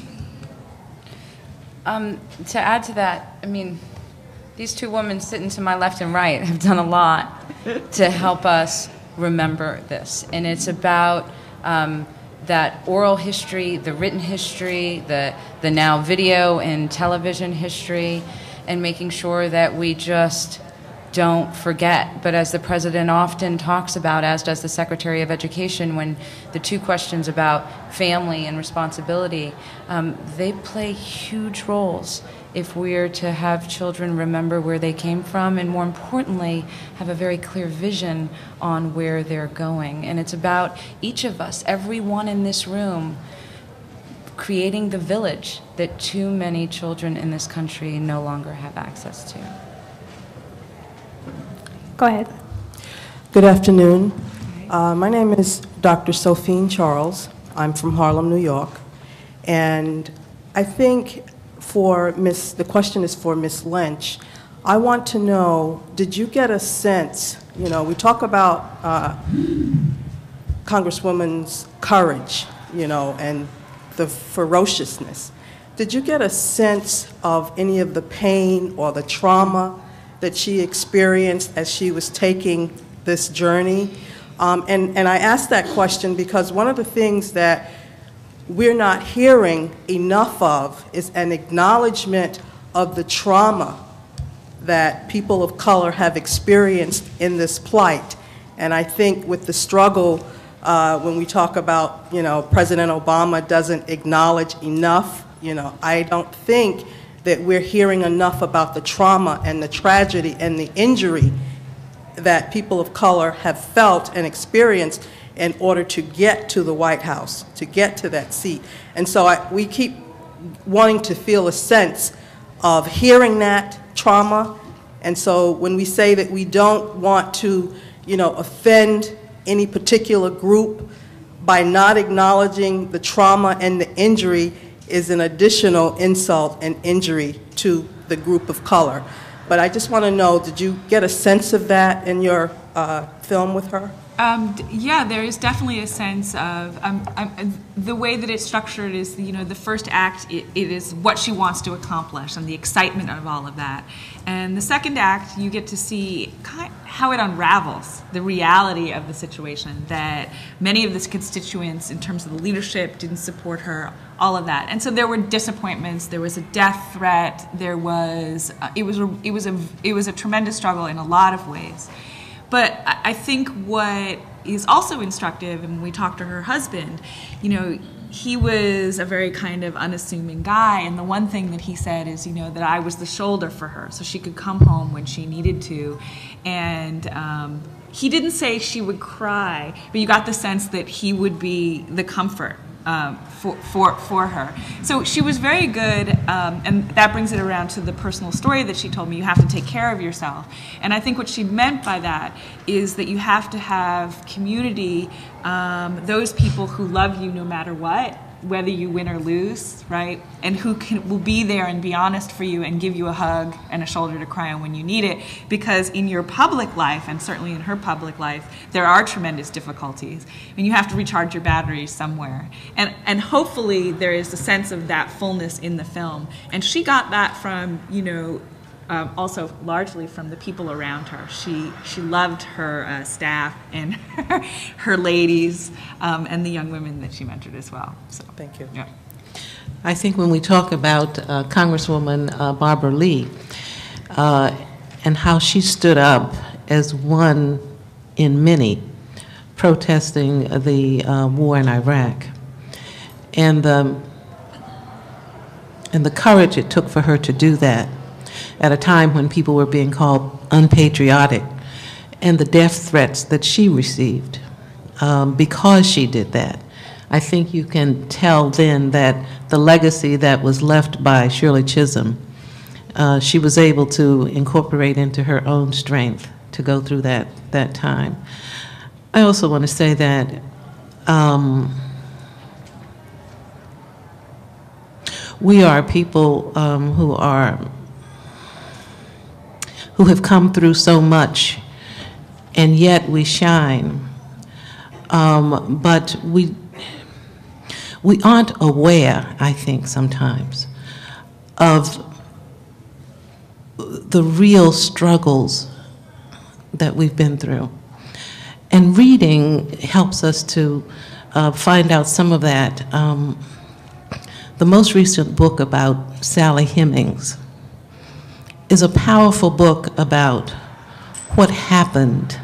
To add to that, I mean, these two women sitting to my left and right have done a lot to help us remember this. And it's about that oral history, the written history, the now video and television history, and making sure that we just don't forget. But as the president often talks about, as does the Secretary of Education, when the two questions about family and responsibility, they play huge roles if we're to have children remember where they came from, and more importantly, have a very clear vision on where they're going. And it's about each of us, everyone in this room, creating the village that too many children in this country no longer have access to. Go ahead. Good afternoon. My name is Dr. Sophine Charles. I'm from Harlem, New York. And I think the question is for Ms. Lynch. I want to know, did you get a sense, you know, we talk about Congresswoman's courage, you know, and the ferociousness. Did you get a sense of any of the pain or the trauma that she experienced as she was taking this journey? And I ask that question because one of the things that we're not hearing enough of is an acknowledgement of the trauma that people of color have experienced in this plight. And I think with the struggle, when we talk about, you know, President Obama doesn't acknowledge enough, you know, I don't think that we're hearing enough about the trauma and the tragedy and the injury that people of color have felt and experienced in order to get to the White House, to get to that seat. And so we keep wanting to feel a sense of hearing that trauma. And so when we say that we don't want to, you know, offend any particular group by not acknowledging the trauma and the injury is an additional insult and injury to the group of color. But I just want to know, did you get a sense of that in your film with her? Yeah, there is definitely a sense of the way that it's structured is, you know, the first act, it is what she wants to accomplish and the excitement of all of that. And the second act, you get to see how it unravels the reality of the situation, that many of the constituents in terms of the leadership didn't support her, all of that. And so there were disappointments, there was a death threat, there was, it was a tremendous struggle in a lot of ways. But I think what is also instructive, and when we talked to her husband, you know, he was a very kind of unassuming guy, and the one thing that he said is, you know, that I was the shoulder for her, so she could come home when she needed to. And he didn't say she would cry, but you got the sense that he would be the comfort for her. So she was very good, and that brings it around to the personal story that she told me. You have to take care of yourself. And I think what she meant by that is that you have to have community, those people who love you no matter what, whether you win or lose, right? And who will be there and be honest for you and give you a hug and a shoulder to cry on when you need it. Because in your public life, and certainly in her public life, there are tremendous difficulties. I mean, you have to recharge your batteries somewhere. And hopefully there is a sense of that fullness in the film. And she got that from, you know, also largely from the people around her. She loved her staff and her ladies and the young women that she mentored as well. So thank you. Yeah. I think when we talk about Congresswoman Barbara Lee and how she stood up as one in many protesting the war in Iraq, and the courage it took for her to do that at a time when people were being called unpatriotic, and the death threats that she received because she did that. I think you can tell then that the legacy that was left by Shirley Chisholm, she was able to incorporate into her own strength to go through that time. I also want to say that we are people who have come through so much, and yet we shine. But we aren't aware, I think, sometimes, of the real struggles that we've been through. And reading helps us to find out some of that. The most recent book about Sally Hemings is a powerful book about what happened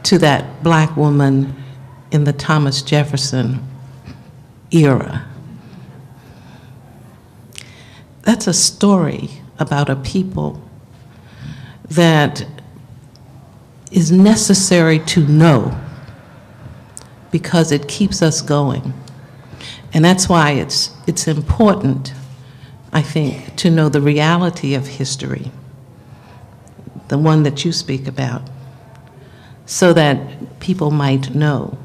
to that black woman in the Thomas Jefferson era. That's a story about a people that is necessary to know because it keeps us going. And that's why it's important, I think, to know the reality of history, the one that you speak about, so that people might know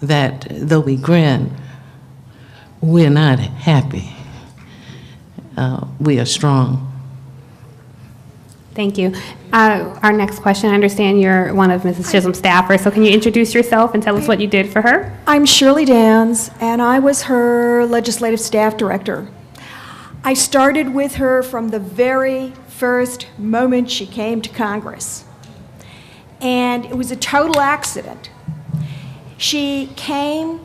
that though we grin, we're not happy. We are strong. Thank you. Our next question, I understand you're one of Mrs. Chisholm's staffers, so can you introduce yourself and tell us what you did for her? I'm Shirley Dans, and I was her legislative staff director. I started with her from the very first moment she came to Congress, and it was a total accident. She came,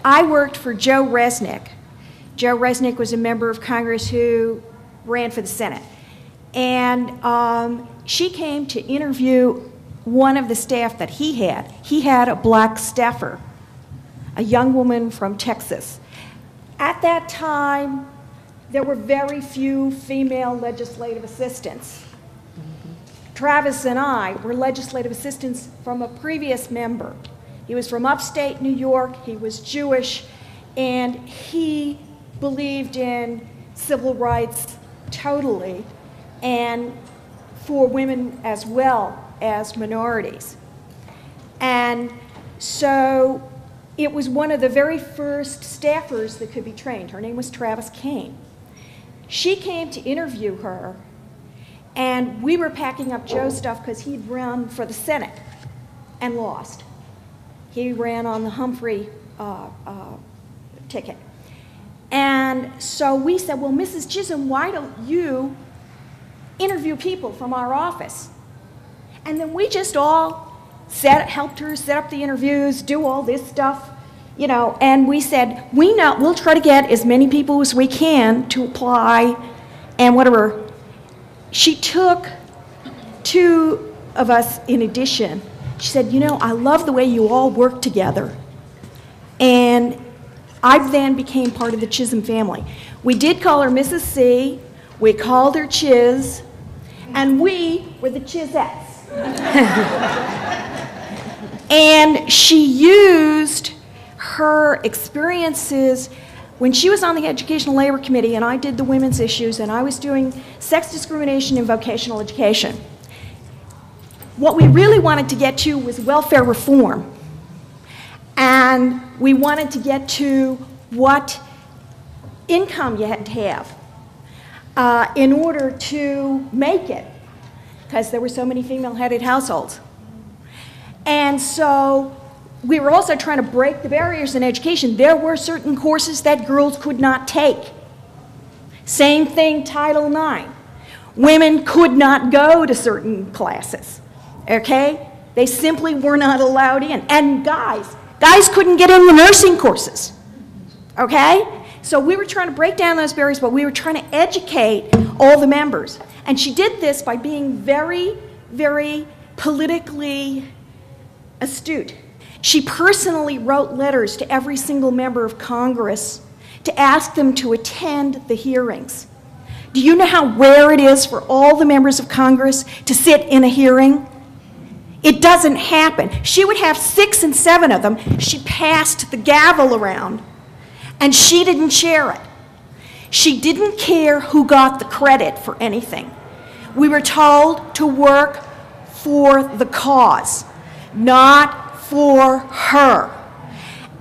I worked for Joe Resnick. Joe Resnick was a member of Congress who ran for the Senate. And she came to interview one of the staff that he had. He had a black staffer, a young woman from Texas. At that time, there were very few female legislative assistants. Travis and I were legislative assistants from a previous member. He was from upstate New York, he was Jewish, and he believed in civil rights totally, and for women as well as minorities. And so it was one of the very first staffers that could be trained. Her name was Travis Kane. She came to interview her, and we were packing up Joe's stuff because he'd run for the Senate and lost. He ran on the Humphrey ticket. And so we said, well, Mrs. Chisholm, why don't you interview people from our office? And then we just all helped her set up the interviews, do all this stuff, you know, and we said, we'll try to get as many people as we can to apply and whatever. She took two of us in addition. She said, you know, I love the way you all work together. And I then became part of the Chisholm family. We did call her Mrs. C, we called her Chiz, and we were the Chizettes. And she used her experiences when she was on the Educational Labor Committee and I did the women's issues and I was doing sex discrimination in vocational education. What we really wanted to get to was welfare reform. And we wanted to get to what income you had to have in order to make it, because there were so many female-headed households. And so we were also trying to break the barriers in education. There were certain courses that girls could not take. Same thing, Title IX. Women could not go to certain classes, okay? They simply were not allowed in. And guys couldn't get in the nursing courses, okay? So we were trying to break down those barriers, but we were trying to educate all the members. And she did this by being very, very politically astute. She personally wrote letters to every single member of Congress to ask them to attend the hearings. Do you know how rare it is for all the members of Congress to sit in a hearing? It doesn't happen. She would have 6 and 7 of them. She passed the gavel around, and she didn't share it. She didn't care who got the credit for anything. We were told to work for the cause, not for her.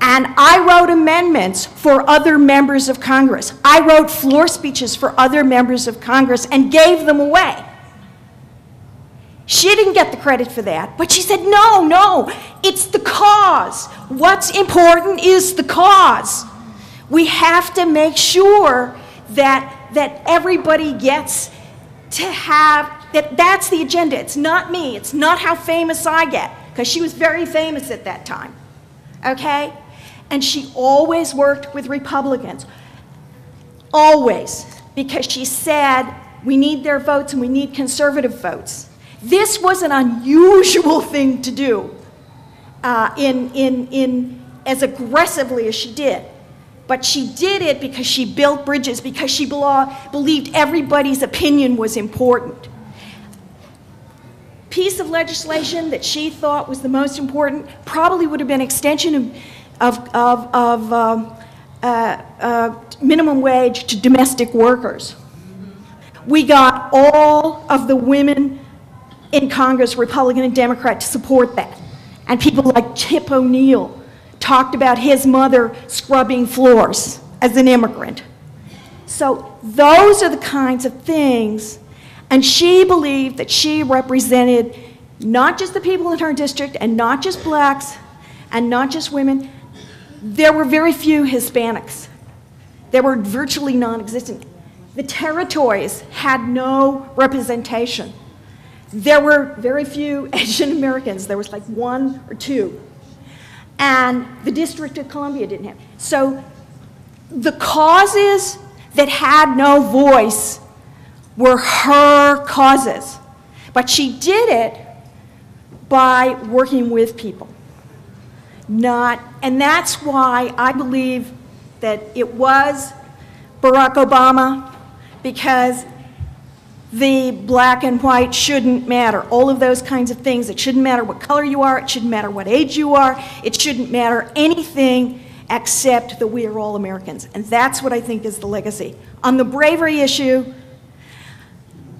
And I wrote amendments for other members of Congress. I wrote floor speeches for other members of Congress and gave them away. She didn't get the credit for that, but she said, no, no, it's the cause. What's important is the cause. We have to make sure that everybody gets to have, that's the agenda. It's not me. It's not how famous I get, because she was very famous at that time, okay? And she always worked with Republicans, always, because she said we need their votes and we need conservative votes. This was an unusual thing to do as aggressively as she did. But she did it because she built bridges, because she believed everybody's opinion was important. Piece of legislation that she thought was the most important probably would have been extension of minimum wage to domestic workers. We got all of the women in Congress, Republican and Democrat, to support that. And people like Tip O'Neill talked about his mother scrubbing floors as an immigrant. So those are the kinds of things, and she believed that she represented not just the people in her district and not just blacks and not just women. There were very few Hispanics. They were virtually non-existent. The territories had no representation. There were very few Asian Americans. There was like 1 or 2. And the District of Columbia didn't have. So the causes that had no voice were her causes. But she did it by working with people. And that's why I believe that it was Barack Obama, because the black and white shouldn't matter. All of those kinds of things. It shouldn't matter what color you are. It shouldn't matter what age you are. It shouldn't matter anything except that we are all Americans. And that's what I think is the legacy. On the bravery issue,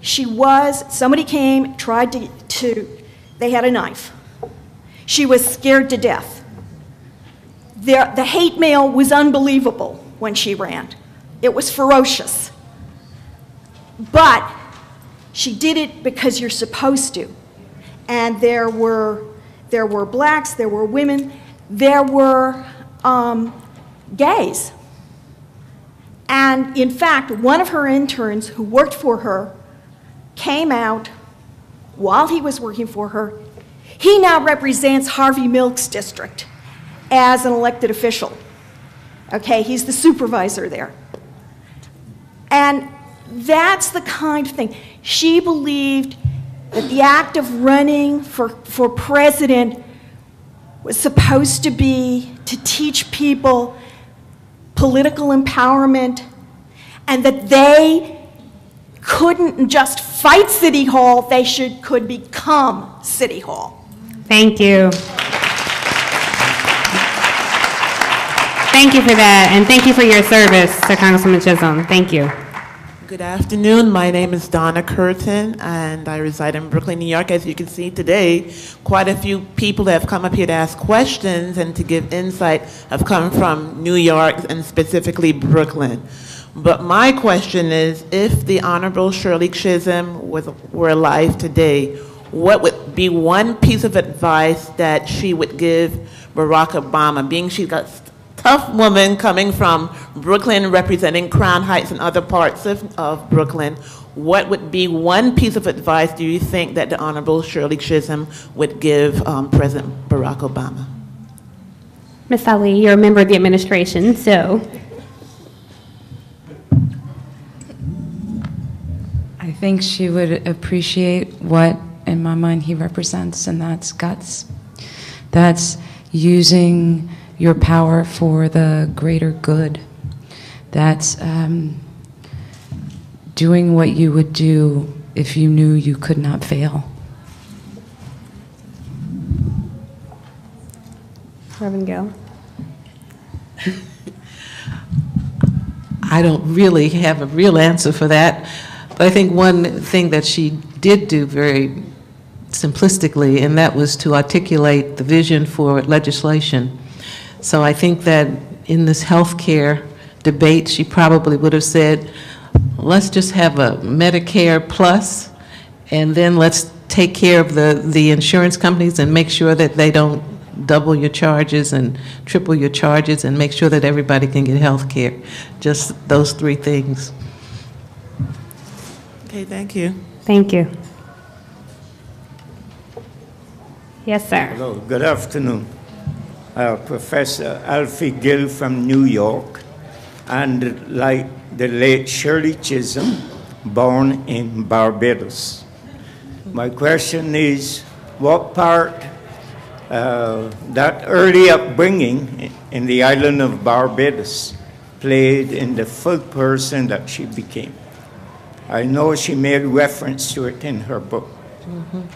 somebody came, tried they had a knife. She was scared to death. The hate mail was unbelievable when she ran. It was ferocious. But she did it because you're supposed to. And there were blacks, there were women, there were gays. And in fact, one of her interns who worked for her came out while he was working for her. He now represents Harvey Milk's district as an elected official. Okay, he's the supervisor there. And that's the kind of thing. She believed that the act of running for president was supposed to be to teach people political empowerment, and that they couldn't just fight City Hall, they could become City Hall. Thank you. Thank you for that, and thank you for your service to Congresswoman Chisholm. Thank you. Good afternoon. My name is Donna Curtin, and I reside in Brooklyn, New York. As you can see today, quite a few people that have come up here to ask questions and to give insight have come from New York and specifically Brooklyn. But my question is, if the Honorable Shirley Chisholm were alive today, what would be one piece of advice that she would give Barack Obama, being she's got tough woman coming from Brooklyn, representing Crown Heights and other parts of Brooklyn. What would be one piece of advice do you think that the Honorable Shirley Chisholm would give President Barack Obama? Ms. Ali, you're a member of the administration, so. I think she would appreciate what, in my mind, he represents, and that's guts. That's using your power for the greater good. That's doing what you would do if you knew you could not fail. Reverend Gill. I don't really have a real answer for that, but I think one thing that she did do very simplistically, and that was to articulate the vision for legislation So I think that in this healthcare debate, she probably would have said, let's just have a Medicare plus, and then let's take care of the insurance companies and make sure that they don't double your charges and triple your charges, and make sure that everybody can get health care. Just those three things. Okay, thank you. Thank you. Yes, sir. Hello, good afternoon. Professor Alfie Gill from New York, and like the late Shirley Chisholm, born in Barbados. My question is, what part that early upbringing in the island of Barbados played in the full person that she became? I know she made reference to it in her book.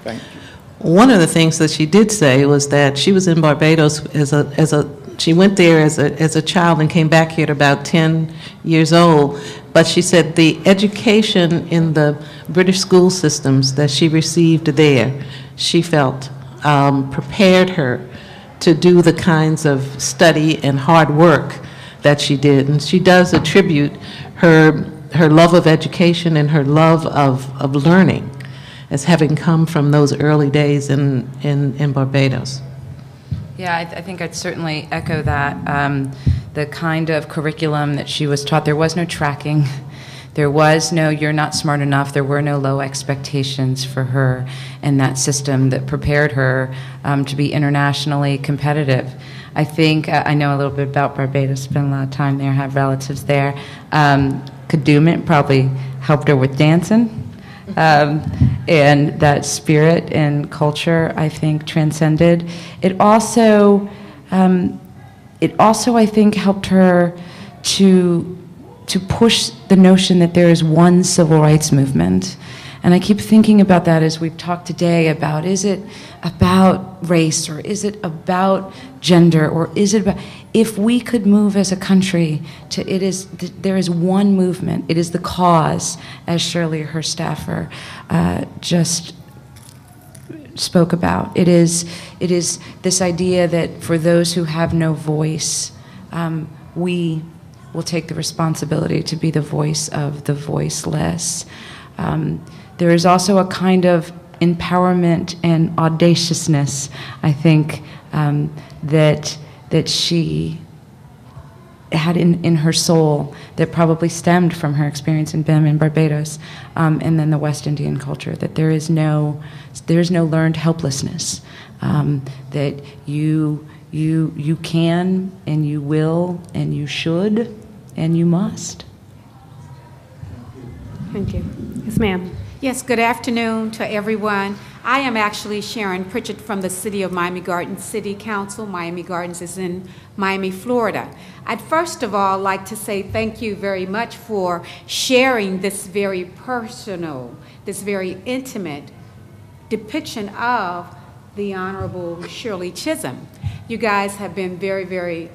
Thank you. One of the things that she did say was that she was in Barbados she went there as a child and came back here at about 10 years old. But she said the education in the British school systems that she received there, she felt prepared her to do the kinds of study and hard work that she did. And she does attribute her love of education and her love of learning as having come from those early days in Barbados. Yeah, I think I'd certainly echo that. The kind of curriculum that she was taught, there was no tracking. There was no, you're not smart enough. There were no low expectations for her in that system that prepared her to be internationally competitive. I think, I know a little bit about Barbados, spent a lot of time there, have relatives there. Kadooment probably helped her with dancing. And that spirit and culture, I think, transcended. It also, I think, helped her to push the notion that there is one civil rights movement. And I keep thinking about that as we've talked today about, is it about race, or is it about gender, or is it about, if we could move as a country to, there is one movement, it is the cause, as Shirley, her staffer, just spoke about. It is this idea that for those who have no voice, we will take the responsibility to be the voice of the voiceless. There is also a kind of empowerment and audaciousness, I think, that she had in her soul that probably stemmed from her experience in BIM in Barbados, and then the West Indian culture, that there is no learned helplessness, that you can and you will and you should and you must. Thank you. Yes, ma'am. Yes, good afternoon to everyone. I am actually Sharon Pritchett from the City of Miami Gardens City Council. Miami Gardens is in Miami, Florida. I'd first of all like to say thank you very much for sharing this very personal, this very intimate depiction of the Honorable Shirley Chisholm. You guys have been very, very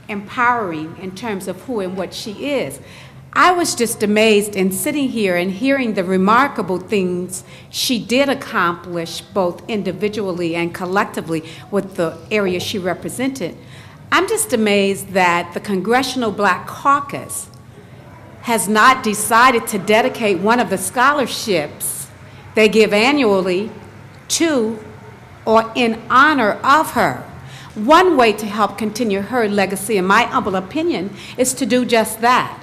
empowering in terms of who and what she is. I was just amazed in sitting here and hearing the remarkable things she did accomplish both individually and collectively with the area she represented. I'm just amazed that the Congressional Black Caucus has not decided to dedicate one of the scholarships they give annually to or in honor of her. One way to help continue her legacy, in my humble opinion, is to do just that.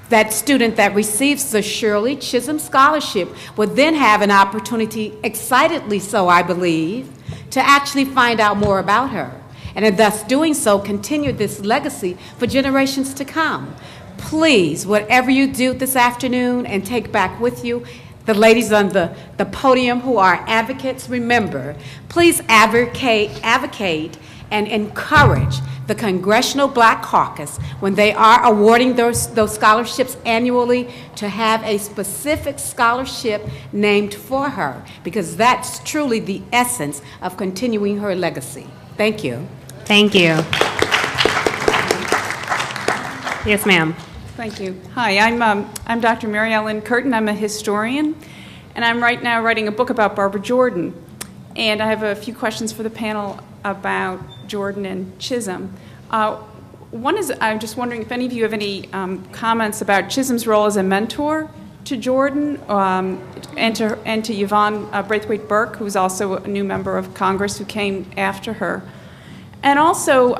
That student that receives the Shirley Chisholm Scholarship would then have an opportunity, excitedly so I believe, to actually find out more about her, and in thus doing so, continue this legacy for generations to come. Please, whatever you do this afternoon and take back with you, the ladies on the podium who are advocates, remember, please advocate and encourage the Congressional Black Caucus, when they are awarding those scholarships annually, to have a specific scholarship named for her, because that's truly the essence of continuing her legacy. Thank you. Thank you. Yes, ma'am. Thank you. Hi, I'm Dr. Mary Ellen Curtin. I'm a historian, and I'm right now writing a book about Barbara Jordan. And I have a few questions for the panel. about Jordan and Chisholm. One is, I'm just wondering if any of you have any comments about Chisholm's role as a mentor to Jordan and to Yvonne Braithwaite Burke, who was also a new member of Congress who came after her. And also,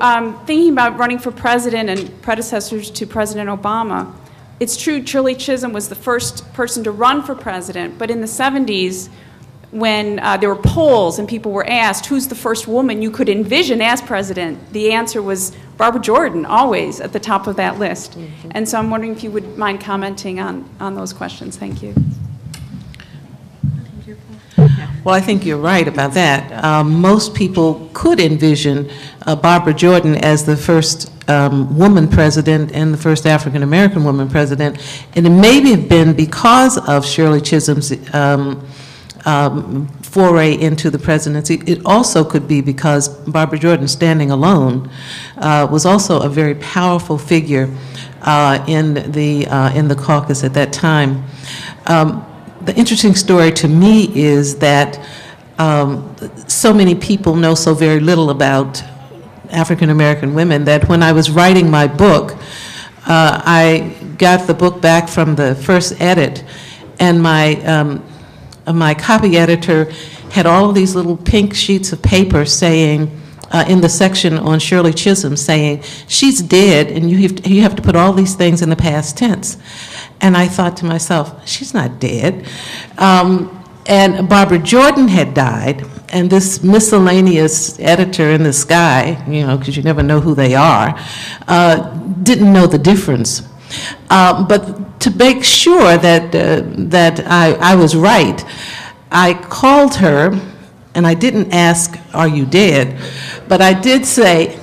thinking about running for president and predecessors to President Obama, it's true Shirley Chisholm was the first person to run for president, but in the 70s, when there were polls and people were asked who's the first woman you could envision as president, the answer was Barbara Jordan, always at the top of that list. And so I'm wondering if you would mind commenting on those questions. Thank you. Well, I think you're right about that. Most people could envision Barbara Jordan as the first woman president and the first African-American woman president, and it may have been because of Shirley Chisholm's foray into the presidency. It also could be because Barbara Jordan, standing alone, was also a very powerful figure in the caucus at that time. The interesting story to me is that so many people know so very little about African American women that when I was writing my book, I got the book back from the first edit, and my copy editor had all of these little pink sheets of paper saying, in the section on Shirley Chisholm, saying, she's dead, and you have to put all these things in the past tense. And I thought to myself, she's not dead. And Barbara Jordan had died, and this miscellaneous editor in the sky, you know, because you never know who they are, didn't know the difference. But to make sure that I was right, I called her, and I didn't ask, are you dead? But I did say,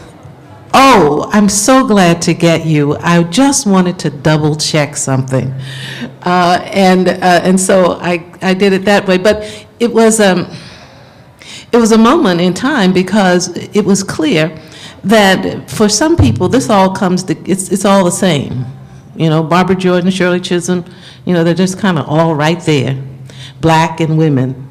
oh, I'm so glad to get you. I just wanted to double check something. And so I did it that way. But it was a moment in time because it was clear that for some people, this all comes to, it's all the same. You know, Barbara Jordan, Shirley Chisholm, you know, they're just kind of all right there, black and women.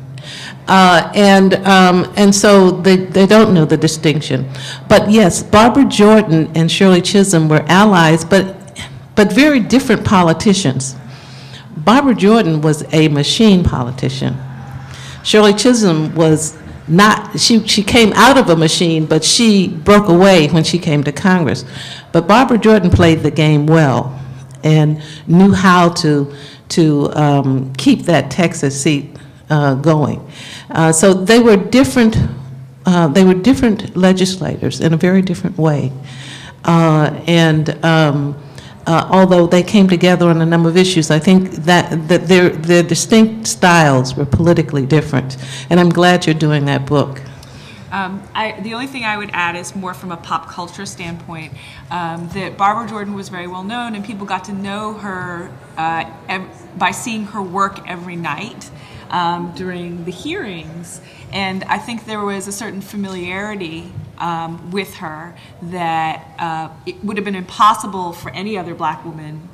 And so they don't know the distinction. But yes, Barbara Jordan and Shirley Chisholm were allies, but very different politicians. Barbara Jordan was a machine politician. Shirley Chisholm was not, she came out of a machine, but she broke away when she came to Congress. But Barbara Jordan played the game well and knew how to keep that Texas seat going. So they were different legislators in a very different way. Although they came together on a number of issues, I think that their distinct styles were politically different. And I'm glad you're doing that book. The only thing I would add is more from a pop culture standpoint, that Barbara Jordan was very well known and people got to know her by seeing her work every night during the hearings. And I think there was a certain familiarity with her that it would have been impossible for any other black woman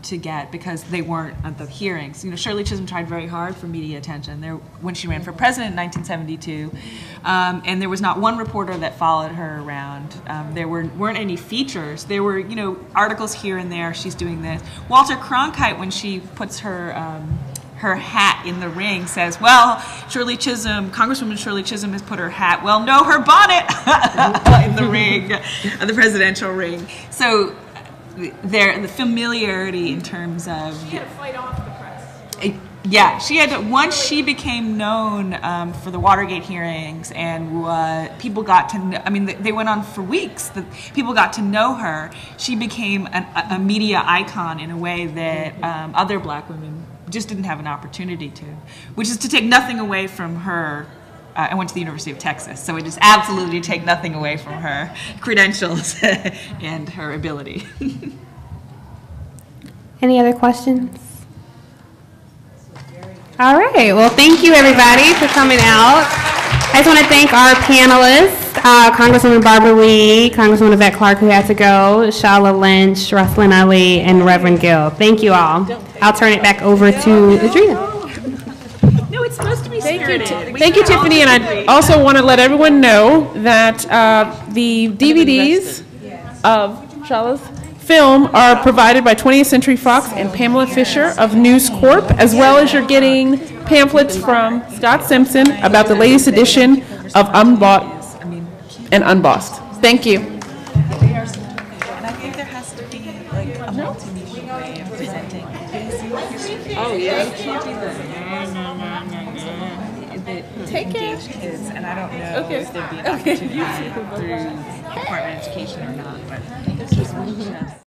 to get because they weren't at the hearings. You know, Shirley Chisholm tried very hard for media attention when she ran for president in 1972, and there was not one reporter that followed her around. There weren't any features. There were, you know, articles here and there. She's doing this. Walter Cronkite, when she puts her hat in the ring, says, well, Shirley Chisholm, Congresswoman Shirley Chisholm has put her hat, well, no, her bonnet in the ring, the presidential ring. So the familiarity in terms of... She had to fight off the press. Yeah, she had to, once she became known for the Watergate hearings and people got to know, I mean, they went on for weeks, people got to know her, she became a media icon in a way that other black women just didn't have an opportunity to, which is to take nothing away from her. I went to the University of Texas, so it is absolutely to take nothing away from her credentials and her ability. Any other questions? All right, well, thank you everybody for coming out. I just want to thank our panelists, Congresswoman Barbara Lee, Congresswoman Yvette Clarke, who had to go, Shala Lynch, Ruslan Ali, and Reverend Gill. Thank you all. I'll turn it back over to Adrena. No, it's supposed to be Thank you, Tiffany. And I also want to let everyone know that the DVDs of Shala's film are provided by 20th Century Fox and Pamela Fisher of News Corp, as well as you're getting pamphlets from Scott Simpson about the latest edition of Unbought and Unbossed. Thank you. And I think there has to be like a multimedia way of presenting history. Oh, yeah. It can't be the engaged kids, and I don't know if there'd be an opportunity through Department of Education or not, but it's just